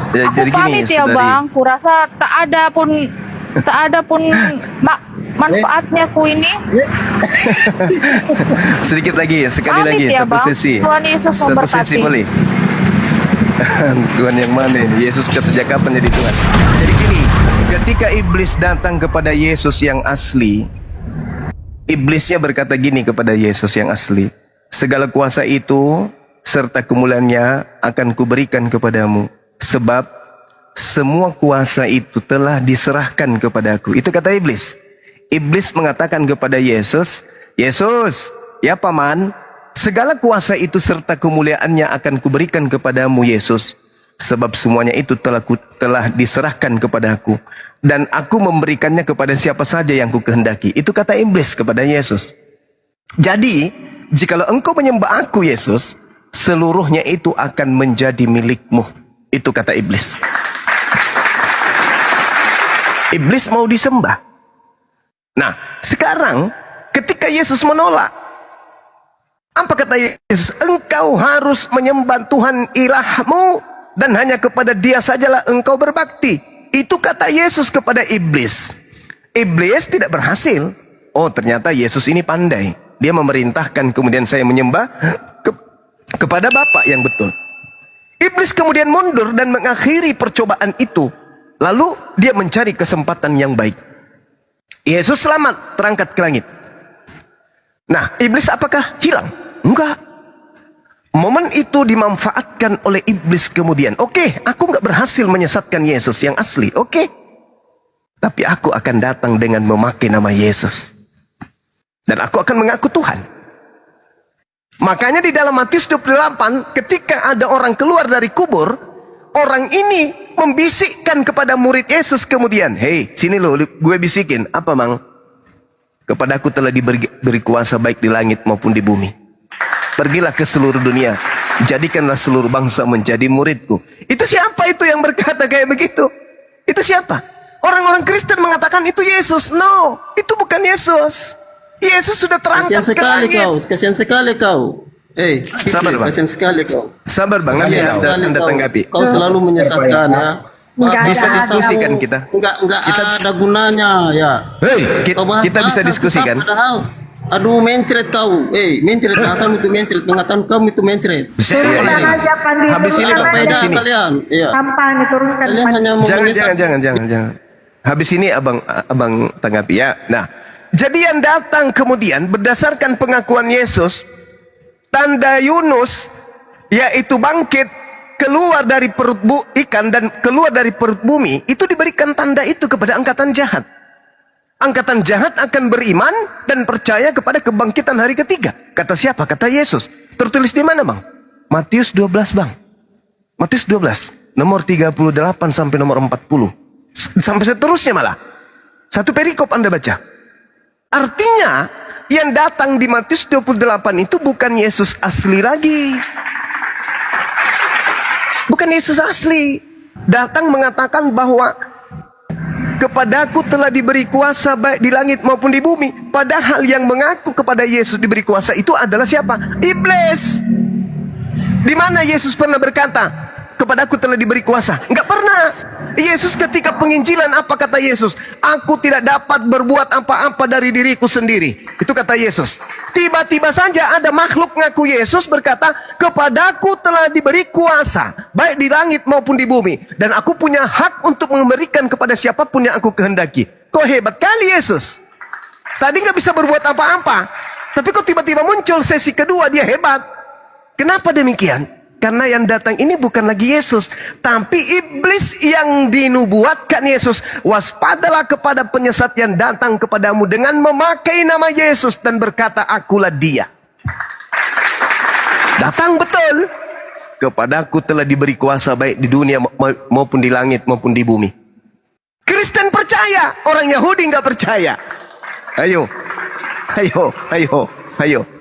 Speaker 3: Ya,
Speaker 4: Aku
Speaker 3: jadi gini,
Speaker 4: pamit ya,
Speaker 3: saudari.
Speaker 4: Bang. Kurasa tak ada pun manfaatnya ku ini.
Speaker 3: Sedikit lagi, sekali
Speaker 4: Pamit
Speaker 3: lagi,
Speaker 4: ya,
Speaker 3: satu
Speaker 4: Bang.
Speaker 3: sesi.
Speaker 4: Tuhan Yesus
Speaker 3: Satu
Speaker 4: memberkati.
Speaker 3: sesi boleh. Tuhan yang mana ini? Yesus ke sejak kapan jadi Tuhan? Jadi gini, ketika iblis datang kepada Yesus yang asli, iblisnya berkata gini kepada Yesus yang asli, segala kuasa itu serta kemuliaannya akan kuberikan kepadamu, sebab semua kuasa itu telah diserahkan kepadaku. Itu kata iblis. Iblis mengatakan kepada Yesus, Yesus, ya paman, segala kuasa itu serta kemuliaannya akan kuberikan kepadamu Yesus, sebab semuanya itu telah diserahkan kepadaku, dan aku memberikannya kepada siapa saja yang kukehendaki. Itu kata iblis kepada Yesus. Jadi, jikalau engkau menyembah aku Yesus, seluruhnya itu akan menjadi milikmu. Itu kata iblis. Iblis mau disembah. Nah, sekarang ketika Yesus menolak, apa kata Yesus? Engkau harus menyembah Tuhan ilahmu dan hanya kepada Dia sajalah engkau berbakti. Itu kata Yesus kepada iblis. Iblis tidak berhasil. Oh, ternyata Yesus ini pandai. Dia memerintahkan kemudian saya menyembah kepada Bapa yang betul. Iblis kemudian mundur dan mengakhiri percobaan itu. Lalu dia mencari kesempatan yang baik. Yesus selamat terangkat ke langit. Nah, iblis apakah hilang? Enggak. Momen itu dimanfaatkan oleh iblis kemudian. Oke, aku nggak berhasil menyesatkan Yesus yang asli. Oke. Tapi aku akan datang dengan memakai nama Yesus. Dan aku akan mengaku Tuhan. Makanya di dalam Matius 28, ketika ada orang keluar dari kubur, orang ini membisikkan kepada murid Yesus kemudian, hei, sini lo, gue bisikin. Apa, Mang? Kepadaku telah diberi kuasa baik di langit maupun di bumi. Pergilah ke seluruh dunia, jadikanlah seluruh bangsa menjadi muridku. Itu siapa itu yang berkata kayak begitu? Itu siapa? Orang-orang Kristen mengatakan itu Yesus. No, itu bukan Yesus. Yesus sudah terangkat ke langit.
Speaker 8: Kasihan sekali kau.
Speaker 3: Sabar, Bang.
Speaker 8: Kasihan sekali kau.
Speaker 3: Sabar, Bang. Nanti anda tanggapi.
Speaker 8: Kau selalu menyesatkan ya.
Speaker 3: Bisa diskusikan kita.
Speaker 8: Enggak ada gunanya ya.
Speaker 3: Hei,
Speaker 8: Kau bahas
Speaker 3: kita bisa
Speaker 8: bahasa
Speaker 3: diskusikan.
Speaker 8: Padahal, aduh mencret kau. Mencret asam itu mencret. Pengetahuan kamu itu mencret.
Speaker 7: Turunkan aja Pandi.
Speaker 3: Habis ini, Bang.
Speaker 8: Beda
Speaker 3: Habis ini.
Speaker 8: kalian. Iya.
Speaker 7: Sampah nih turunkan.
Speaker 8: Kalian hanya mau menyesatkan.
Speaker 3: Jangan. Habis ini abang tanggapi ya. Nah, jadi yang datang kemudian berdasarkan pengakuan Yesus, tanda Yunus yaitu bangkit keluar dari perut ikan dan keluar dari perut bumi, itu diberikan tanda itu kepada angkatan jahat. Angkatan jahat akan beriman dan percaya kepada kebangkitan hari ketiga. Kata siapa? Kata Yesus. Tertulis di mana, Bang? Matius 12, Bang. Matius 12, nomor 38 sampai nomor 40. Sampai seterusnya malah. Satu perikop Anda baca. Artinya, yang datang di Matius 28 itu bukan Yesus asli lagi. Bukan Yesus asli. Datang mengatakan bahwa kepadaku telah diberi kuasa baik di langit maupun di bumi. Padahal yang mengaku kepada Yesus diberi kuasa itu adalah siapa? Iblis. Di mana Yesus pernah berkata, kepadaku telah diberi kuasa? Enggak pernah. Yesus ketika penginjilan apa kata Yesus? Aku tidak dapat berbuat apa-apa dari diriku sendiri. Itu kata Yesus. Tiba-tiba saja ada makhluk ngaku Yesus berkata, kepadaku telah diberi kuasa baik di langit maupun di bumi, dan aku punya hak untuk memberikan kepada siapapun yang aku kehendaki. Kok hebat kali Yesus. Tadi nggak bisa berbuat apa-apa, tapi kok tiba-tiba muncul sesi kedua dia hebat. Kenapa demikian? Karena yang datang ini bukan lagi Yesus, tapi iblis yang dinubuatkan Yesus. Waspadalah kepada penyesat yang datang kepadamu dengan memakai nama Yesus dan berkata, akulah dia. Datang betul. Kepadaku telah diberi kuasa baik di dunia maupun di langit maupun di bumi. Kristen percaya, orang Yahudi nggak percaya. Ayo.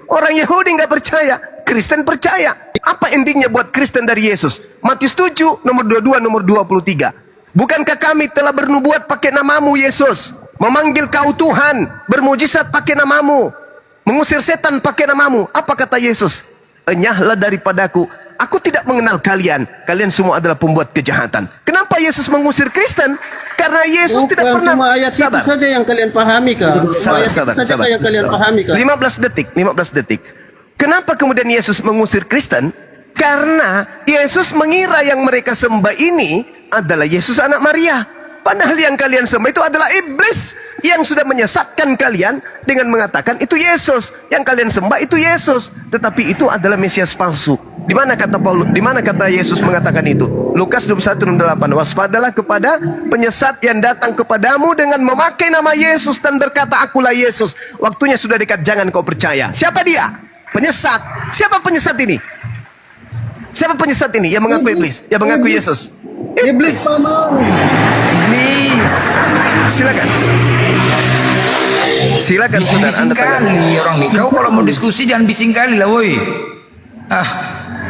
Speaker 3: Orang Yahudi nggak percaya, Kristen percaya. Apa endingnya buat Kristen dari Yesus? Matius 7, nomor 22, nomor 23. Bukankah kami telah bernubuat pakai namamu Yesus? Memanggil kau Tuhan, bermujizat pakai namamu, mengusir setan pakai namamu. Apa kata Yesus? Enyahlah daripadaku, aku tidak mengenal kalian. Kalian semua adalah pembuat kejahatan. Kenapa Yesus mengusir Kristen? Karena Yesus tidak pernah.
Speaker 8: Cuma ayat itu saja yang kalian pahami kah?
Speaker 3: Sabar.
Speaker 8: Yang kalian pahami kah?
Speaker 3: 15 detik. Kenapa kemudian Yesus mengusir Kristen? Karena Yesus mengira yang mereka sembah ini adalah Yesus anak Maria. Padahal yang kalian sembah itu adalah iblis yang sudah menyesatkan kalian dengan mengatakan itu Yesus. Yang kalian sembah itu Yesus, tetapi itu adalah Mesias palsu. Di mana kata Paulus? Di mana kata Yesus mengatakan itu? Lukas 21:8. Waspadalah kepada penyesat yang datang kepadamu dengan memakai nama Yesus dan berkata, akulah Yesus. Waktunya sudah dekat, jangan kau percaya. Siapa dia? Penyesat. Siapa penyesat ini? Siapa penyesat ini? Yang mengaku iblis, yang mengaku Yesus. Iblis.
Speaker 5: Iblis.
Speaker 3: Silakan saudara,
Speaker 5: Bising
Speaker 3: Anda tanggapi.
Speaker 5: kali orang nih. Kau kalau mau diskusi jangan bising kali lah, woi.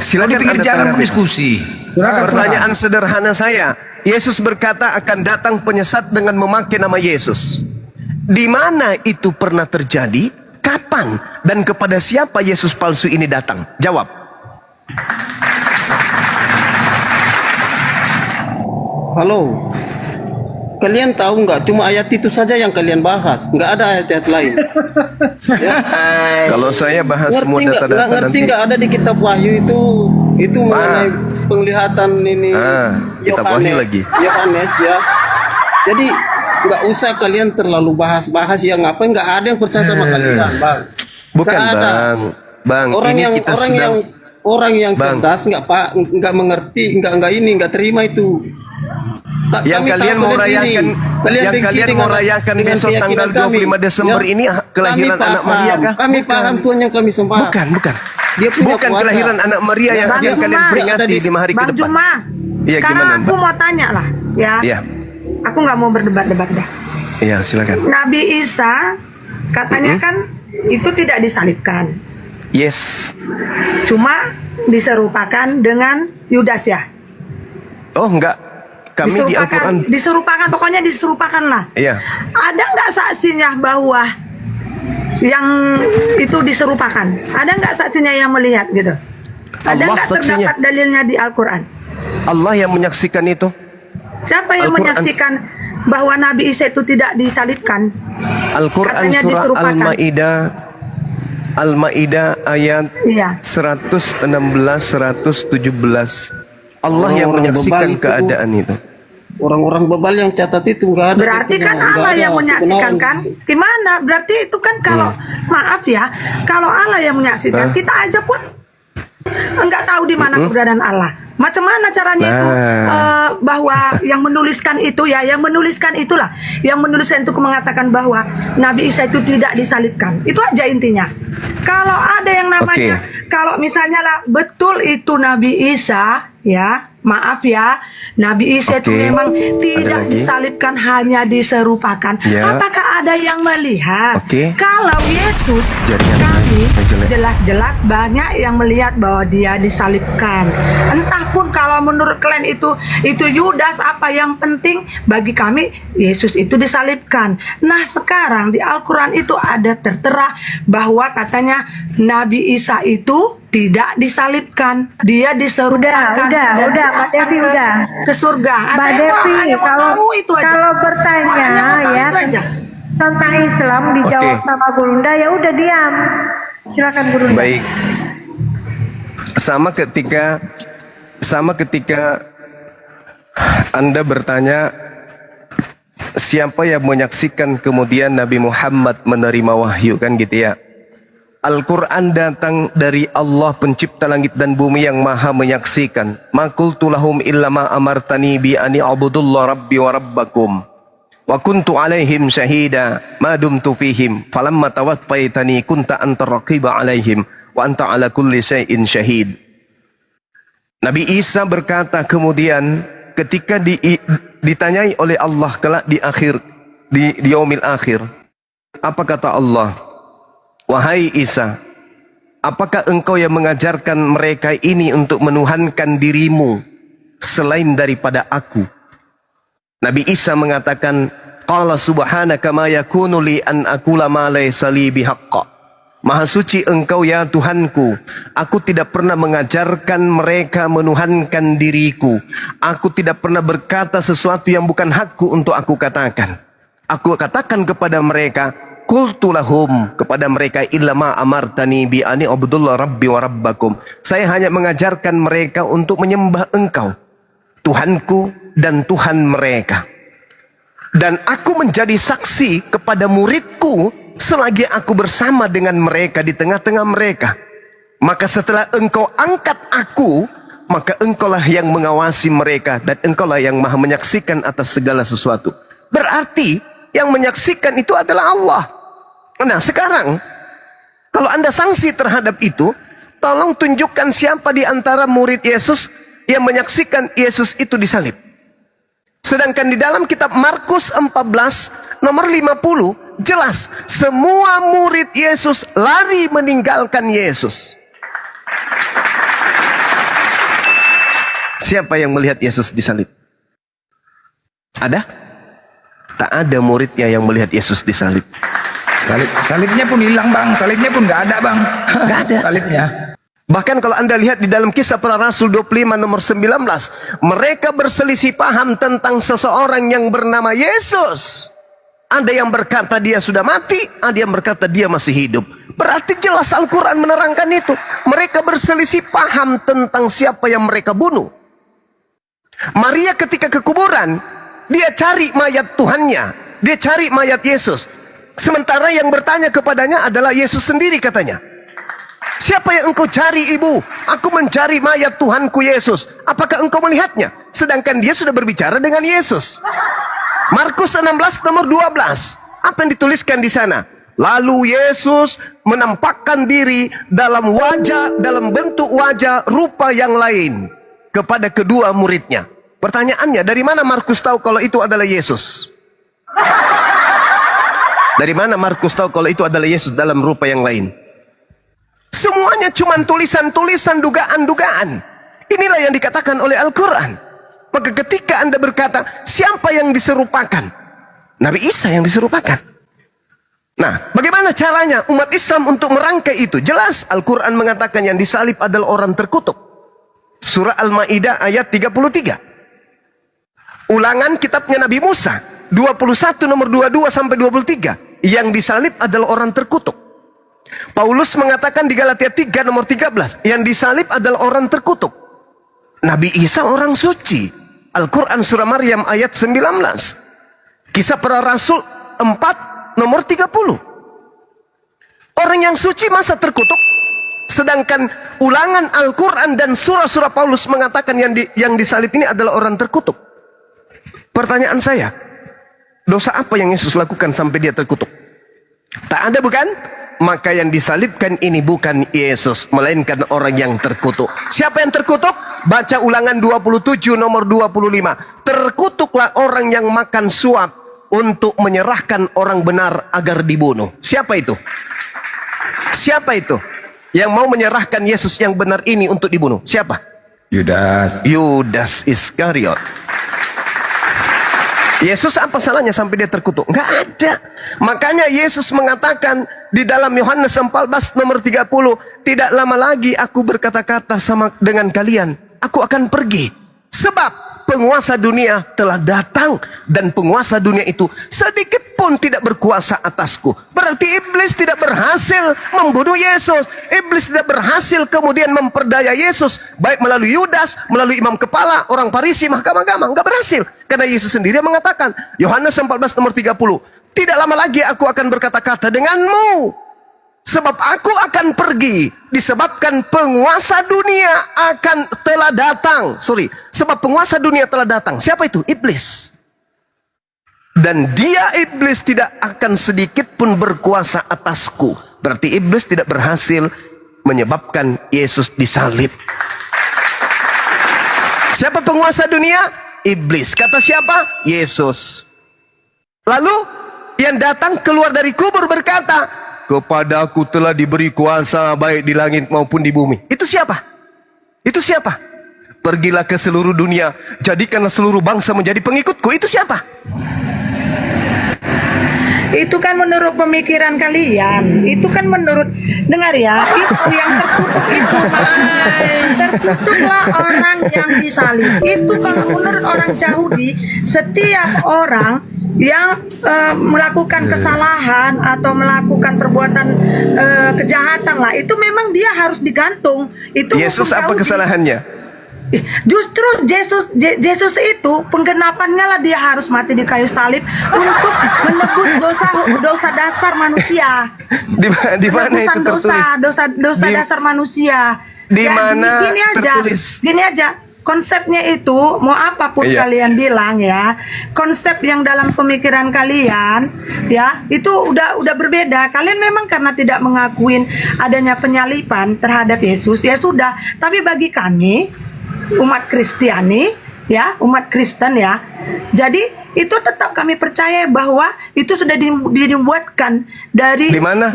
Speaker 3: Silakan
Speaker 5: Di pinggir
Speaker 3: Anda
Speaker 5: jalan
Speaker 3: tanggapi.
Speaker 5: diskusi.
Speaker 3: Pertanyaan sederhana saya. Yesus berkata akan datang penyesat dengan memakai nama Yesus. Di mana itu pernah terjadi? Kapan? Dan kepada siapa Yesus palsu ini datang? Jawab.
Speaker 8: Halo. kalian tahu nggak? Cuma ayat itu saja yang kalian bahas, nggak ada ayat-ayat lain. Ya.
Speaker 3: Kalau saya bahas
Speaker 8: Ngerti
Speaker 3: semua
Speaker 8: nggak?
Speaker 3: data-data
Speaker 8: Ngerti
Speaker 3: nanti.
Speaker 8: nggak ada di kitab Wahyu itu mengenai penglihatan ini
Speaker 3: kitab Wahyu lagi.
Speaker 8: Yohanes ya. Jadi nggak usah kalian terlalu bahas-bahas yang apa, nggak ada yang percaya sama kalian, Bang.
Speaker 3: Bukan
Speaker 8: Nggak ada.
Speaker 3: Bang.
Speaker 8: Orang
Speaker 3: Ini
Speaker 8: yang
Speaker 3: kita sedang
Speaker 8: orang yang
Speaker 3: Bang.
Speaker 8: cerdas nggak mengerti, nggak terima itu.
Speaker 3: yang
Speaker 8: Kami
Speaker 3: kalian
Speaker 8: tahu
Speaker 3: mau
Speaker 8: kalian
Speaker 3: rayakan,
Speaker 8: dengki
Speaker 3: yang kalian
Speaker 8: dengan-
Speaker 3: mau rayakan
Speaker 8: dengan
Speaker 3: besok tanggal
Speaker 8: keyakinan
Speaker 3: 25
Speaker 8: kami.
Speaker 3: Desember
Speaker 8: Ya.
Speaker 3: ini kelahiran
Speaker 8: Kami
Speaker 3: anak
Speaker 8: paham.
Speaker 3: Maria kah?
Speaker 8: Kami paham Tuhan yang kami sembah.
Speaker 3: Bukan.
Speaker 8: Dia punya
Speaker 3: Bukan
Speaker 8: kuasa.
Speaker 3: kelahiran anak Maria yang
Speaker 6: Bang
Speaker 3: akan kalian
Speaker 6: Juma.
Speaker 3: peringati
Speaker 8: Ada di-
Speaker 3: 5 hari ke
Speaker 6: Bang
Speaker 3: depan.
Speaker 6: Juma,
Speaker 3: Iya,
Speaker 6: sekarang
Speaker 3: gimana,
Speaker 6: aku
Speaker 3: Mbak?
Speaker 6: mau tanya lah, ya.
Speaker 3: Iya.
Speaker 6: Aku nggak mau berdebat-debat dah.
Speaker 3: Iya, silakan.
Speaker 6: Nabi Isa katanya kan itu tidak disalibkan,
Speaker 3: Yes.
Speaker 6: cuma diserupakan dengan Yudas ya.
Speaker 3: Oh, enggak. Kami di Al-Qur'an.
Speaker 6: diserupakan, pokoknya diserupakan lah.
Speaker 3: Iya.
Speaker 6: Ada nggak saksinya bahwa yang itu diserupakan? Ada nggak saksinya yang melihat gitu? Ada
Speaker 3: Allah
Speaker 6: nggak
Speaker 3: saksinya.
Speaker 6: terdapat dalilnya di Al-Quran?
Speaker 3: Allah yang menyaksikan itu.
Speaker 6: Siapa yang
Speaker 3: Al-Quran.
Speaker 6: menyaksikan bahwa Nabi Isa itu tidak disalibkan?
Speaker 3: Al-Qur'an
Speaker 6: Katanya
Speaker 3: surah
Speaker 6: diserupakan.
Speaker 3: Al-Maidah ayat
Speaker 6: Iya.
Speaker 3: 116 117. Allah yang
Speaker 8: Orang-orang
Speaker 3: menyaksikan
Speaker 8: bebal itu.
Speaker 3: keadaan itu.
Speaker 8: Orang-orang bebal yang catat itu nggak ada.
Speaker 6: Berarti
Speaker 8: itu,
Speaker 6: kan
Speaker 8: nggak
Speaker 6: Allah
Speaker 8: ada
Speaker 6: yang menyaksikan
Speaker 8: kebenaran.
Speaker 6: kan? Gimana? Berarti itu kan kalau maaf ya, kalau Allah yang menyaksikan, kita aja pun enggak tahu di mana keberadaan Allah. Macam mana caranya itu bahwa yang menuliskan itu ya, yang menuliskan itulah, yang menuliskan itu mengatakan bahwa Nabi Isa itu tidak disalibkan. Itu aja intinya. Kalau ada yang namanya, kalau misalnya lah betul itu Nabi Isa, ya maaf ya, Nabi Isa itu memang tidak
Speaker 3: lagi?
Speaker 6: disalibkan, hanya diserupakan.
Speaker 3: Ya.
Speaker 6: Apakah ada yang melihat? Kalau Yesus,
Speaker 3: Jadi yang
Speaker 6: kami
Speaker 3: jelek.
Speaker 6: jelas-jelas banyak yang melihat bahwa dia disalibkan. Entah pun kalau menurut kalian itu Yudas, apa yang penting bagi kami Yesus itu disalibkan. Nah sekarang di Al-Quran itu ada tertera bahwa katanya Nabi Isa itu tidak disalibkan, dia diserupakan.
Speaker 7: Udah, Mbak Devi, udah.
Speaker 6: Ke surga.
Speaker 7: Mbak
Speaker 6: Saya
Speaker 7: Devi,
Speaker 6: hanya mau
Speaker 7: kalau
Speaker 6: tahu itu aja.
Speaker 7: kalau bertanya
Speaker 6: Hanya mau tahu
Speaker 7: ya
Speaker 6: itu aja.
Speaker 7: tentang Islam dijawab
Speaker 3: Oke.
Speaker 7: sama Gurunda, ya udah diam. Silakan Gurunda.
Speaker 3: Baik. Sama ketika Anda bertanya siapa yang menyaksikan kemudian Nabi Muhammad menerima wahyu kan gitu ya. Al-Quran datang dari Allah pencipta langit dan bumi yang maha menyaksikan. Ma qultu lahum illa ma amartani bi ani abudullah rabbi wa rabbakum. Wa kuntu alaihim syahida ma dumtu fihim. Falamma tawaffaitani kunta anta raqiba alaihim. Wa anta ala kulli syai'in syahid. Nabi Isa berkata kemudian ketika ditanyai oleh Allah kelak di yaumil akhir. Apa kata Allah? Wahai Isa, apakah engkau yang mengajarkan mereka ini untuk menuhankan dirimu selain daripada aku? Nabi Isa mengatakan, Qala subhanaka ma yakunu li an aqula ma laysa li bihaqqa. Maha suci engkau ya Tuhanku, aku tidak pernah mengajarkan mereka menuhankan diriku. Aku tidak pernah berkata sesuatu yang bukan hakku untuk aku katakan. Aku katakan kepada mereka, Qultu lahum, kepada mereka illa ma amartani bi ani abdullah rabbi wa rabbakum. Saya hanya mengajarkan mereka untuk menyembah engkau, Tuhanku dan Tuhan mereka. Dan aku menjadi saksi kepada muridku selagi aku bersama dengan mereka di tengah-tengah mereka. Maka setelah engkau angkat aku, maka engkaulah yang mengawasi mereka dan engkaulah yang maha menyaksikan atas segala sesuatu. Berarti yang menyaksikan itu adalah Allah. Nah sekarang kalau Anda sanksi terhadap itu, tolong tunjukkan siapa di antara murid Yesus yang menyaksikan Yesus itu disalib. Sedangkan di dalam kitab Markus 14 nomor 50 jelas semua murid Yesus lari meninggalkan Yesus. Siapa yang melihat Yesus disalib? Ada? Tak ada muridnya yang melihat Yesus disalib.
Speaker 5: Salibnya pun hilang bang, salibnya pun nggak ada bang.
Speaker 3: Nggak ada.
Speaker 5: Salibnya.
Speaker 3: Bahkan kalau Anda lihat di dalam Kisah Para Rasul 25 nomor 19, mereka berselisih paham tentang seseorang yang bernama Yesus. Ada yang berkata dia sudah mati, ada yang berkata dia masih hidup. Berarti jelas Al-Quran menerangkan itu. Mereka berselisih paham tentang siapa yang mereka bunuh. Maria ketika ke kuburan, dia cari mayat Tuhannya, dia cari mayat Yesus. Sementara yang bertanya kepadanya adalah Yesus sendiri, katanya. Siapa yang engkau cari, ibu? Aku mencari mayat Tuhanku Yesus. Apakah engkau melihatnya? Sedangkan dia sudah berbicara dengan Yesus. Markus 16 nomor 12. Apa yang dituliskan di sana? Lalu Yesus menampakkan diri dalam bentuk wajah rupa yang lain kepada kedua muridnya. Pertanyaannya, dari mana Markus tahu kalau itu adalah Yesus? Dari mana Markus tahu kalau itu adalah Yesus dalam rupa yang lain? Semuanya cuma tulisan-tulisan, dugaan-dugaan. Inilah yang dikatakan oleh Al-Quran. Maka ketika Anda berkata, siapa yang diserupakan? Nabi Isa yang diserupakan. Nah, bagaimana caranya umat Islam untuk merangkai itu? Jelas Al-Quran mengatakan yang disalib adalah orang terkutuk. Surah Al-Ma'idah ayat 33. Ulangan kitabnya Nabi Musa 21 nomor 22 sampai 23. Yang disalib adalah orang terkutuk. Paulus mengatakan di Galatia 3 nomor 13, yang disalib adalah orang terkutuk. Nabi Isa orang suci. Al-Quran surah Maryam ayat 19. Kisah Para Rasul 4 nomor 30. Orang yang suci masa terkutuk? Sedangkan ulangan Al-Quran dan surah-surah Paulus mengatakan yang disalib ini adalah orang terkutuk. Pertanyaan saya, dosa apa yang Yesus lakukan sampai dia terkutuk? Tak ada, bukan? Maka yang disalibkan ini bukan Yesus, melainkan orang yang terkutuk. Siapa yang terkutuk? Baca ulangan 27 nomor 25. Terkutuklah orang yang makan suap untuk menyerahkan orang benar agar dibunuh. Siapa itu? Siapa itu yang mau menyerahkan Yesus yang benar ini untuk dibunuh? Siapa? Yudas Iskariot. Yesus apa salahnya sampai dia terkutuk? Enggak ada. Makanya Yesus mengatakan di dalam Yohanes 14 nomor 30, tidak lama lagi aku berkata-kata sama dengan kalian, aku akan pergi. Sebab penguasa dunia telah datang dan penguasa dunia itu sedikit pun tidak berkuasa atasku. Berarti iblis tidak berhasil membunuh Yesus. Iblis tidak berhasil kemudian memperdaya Yesus, baik melalui Yudas, melalui imam kepala, orang Farisi, mahkamah agama. Enggak berhasil. Karena Yesus sendiri mengatakan, Yohanes 14 nomor 30, tidak lama lagi aku akan berkata-kata denganmu, sebab aku akan pergi, disebabkan penguasa dunia telah datang. Sebab penguasa dunia telah datang. Siapa itu? Iblis. Dan dia, iblis, tidak akan sedikit pun berkuasa atasku. Berarti iblis tidak berhasil menyebabkan Yesus disalib. Siapa penguasa dunia? Iblis. Kata siapa? Yesus. Lalu yang datang keluar dari kubur berkata, kepadaku telah diberi kuasa baik di langit maupun di bumi. Itu siapa? Itu siapa? Pergilah ke seluruh dunia, jadikanlah seluruh bangsa menjadi pengikutku. Itu siapa?
Speaker 6: Itu kan menurut pemikiran kalian. Itu kan menurut, dengar ya, itu yang terkutuk itu. Terkutuklah orang yang disalib. Itu kalau menurut orang Yahudi, setiap orang yang melakukan kesalahan atau melakukan perbuatan kejahatan lah, itu memang dia harus digantung. Itu
Speaker 3: Yesus apa kesalahannya?
Speaker 6: Justru Yesus itu penggenapannya lah, dia harus mati di kayu salib untuk menebus dosa dasar manusia.
Speaker 3: Di mana itu tertulis?
Speaker 6: Dosa dasar manusia.
Speaker 3: Di mana tertulis?
Speaker 6: Gini aja. Konsepnya itu, mau apapun kalian bilang ya, konsep yang dalam pemikiran kalian ya, itu udah berbeda. Kalian memang karena tidak mengakuin adanya penyaliban terhadap Yesus, ya sudah. Tapi bagi kami umat Kristiani ya, umat Kristen ya, jadi itu tetap kami percaya bahwa itu sudah dibuatkan dari
Speaker 3: di mana?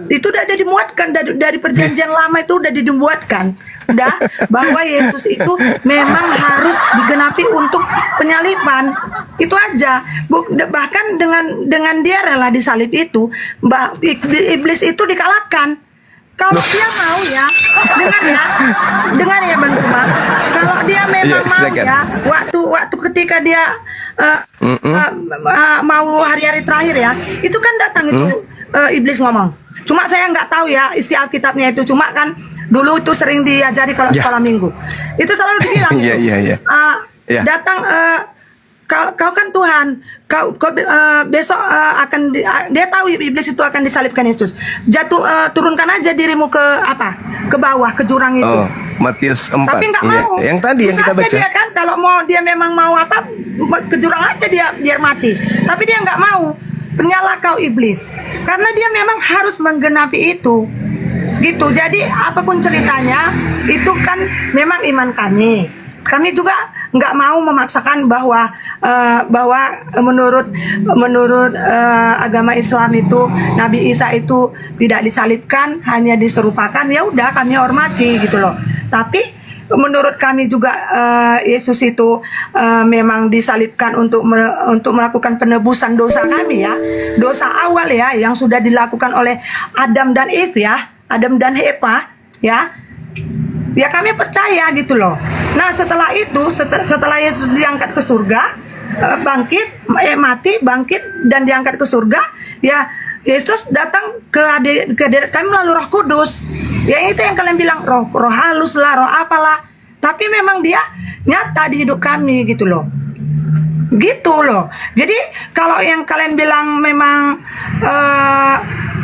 Speaker 6: Itu udah dimuatkan dari perjanjian lama, itu udah dibuatkan udah bahwa Yesus itu memang harus digenapi untuk penyaliban. Itu aja. Bahkan dengan dia rela disalib itu, iblis itu dikalahkan. Kalau dia mau ya, dengar ya Bang Tuma. Kalau dia memang
Speaker 3: Iya,
Speaker 6: mau
Speaker 3: silakan.
Speaker 6: ya, waktu ketika dia mau hari-hari terakhir ya, itu kan datang itu iblis ngomong. Cuma saya nggak tahu ya isi Alkitabnya itu. Cuma kan dulu itu sering diajari kalau
Speaker 3: Ya.
Speaker 6: sekolah minggu. Itu selalu dibilang.
Speaker 3: Iya,
Speaker 6: itu,
Speaker 3: iya, iya. Ya.
Speaker 6: Datang. Kau kan Tuhan, kau besok akan dia tahu iblis itu akan disalibkan Yesus. Turunkan aja dirimu ke ke bawah ke jurang itu.
Speaker 3: Oh, Matius 4.
Speaker 6: Tapi nggak
Speaker 3: Iya.
Speaker 6: mau.
Speaker 3: Yang tadi yang
Speaker 6: Bisa
Speaker 3: kita
Speaker 6: aja
Speaker 3: baca.
Speaker 6: dia kan kalau mau dia memang mau ke jurang aja dia biar mati. Tapi dia nggak mau. Penyalah kau iblis. Karena dia memang harus menggenapi itu. Gitu. Jadi apapun ceritanya itu kan memang iman kami. Kami juga nggak mau memaksakan bahwa menurut agama Islam itu Nabi Isa itu tidak disalibkan, hanya diserupakan. Ya udah kami hormati gitu loh. Tapi menurut kami juga Yesus itu memang disalibkan untuk melakukan penebusan dosa kami ya, dosa awal ya yang sudah dilakukan oleh Adam dan Eve ya, Adam dan Eva ya. Ya kami percaya gitu loh. Nah setelah itu, setelah Yesus diangkat ke surga, mati, bangkit dan diangkat ke surga, ya Yesus datang ke hadirat kami melalui Roh Kudus. Ya itu yang kalian bilang roh halus lah, roh apalah. Tapi memang dia nyata di hidup kami gitu loh. Gitu loh. Jadi kalau yang kalian bilang memang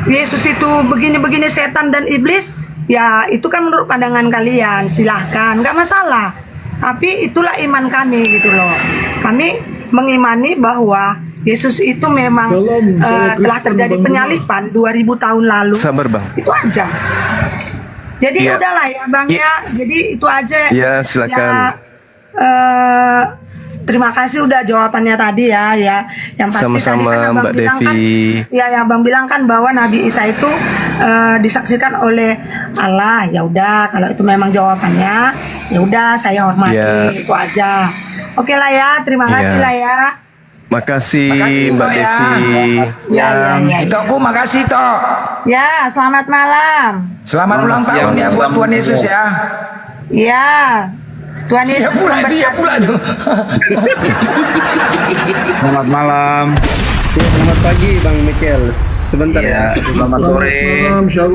Speaker 6: Yesus itu begini-begini setan dan iblis, ya itu kan menurut pandangan kalian, silahkan, nggak masalah. Tapi itulah iman kami gitu loh. Kami mengimani bahwa Yesus itu memang telah terjadi penyalipan 2000 tahun lalu.
Speaker 3: Sabar, Bang.
Speaker 6: Itu aja. Jadi
Speaker 3: Ya.
Speaker 6: udahlah ya Bang
Speaker 3: Ya.
Speaker 6: ya. Jadi itu aja.
Speaker 3: Ya, silakan.
Speaker 6: Ya, terima kasih udah jawabannya tadi ya. Yang pasti
Speaker 3: Sama-sama,
Speaker 6: tadi kan Abang
Speaker 3: Mbak
Speaker 6: bilang kan,
Speaker 3: Devi.
Speaker 6: ya Abang bilang kan bahwa Nabi Isa itu disaksikan oleh Allah. Ya udah kalau itu memang jawabannya, ya udah saya hormati
Speaker 3: Ya.
Speaker 6: itu aja. Oke lah ya, terima kasih
Speaker 3: Ya.
Speaker 6: lah ya.
Speaker 3: Makasih
Speaker 5: Makasih,
Speaker 3: Mbak
Speaker 5: Tok, ya.
Speaker 3: Devi.
Speaker 6: Ya.
Speaker 5: Itu aku makasih Tok.
Speaker 6: Ya, selamat malam.
Speaker 5: Selamat ulang tahun ya buat Tuhan Yesus ya.
Speaker 6: Ya. Tuhan
Speaker 5: Iya
Speaker 6: Yesus
Speaker 5: pula itu, ya
Speaker 6: memberkati.
Speaker 5: pula tuh.
Speaker 9: Selamat malam.
Speaker 1: Ya, selamat pagi Bang Michael. Sebentar ya.
Speaker 9: Selamat sore.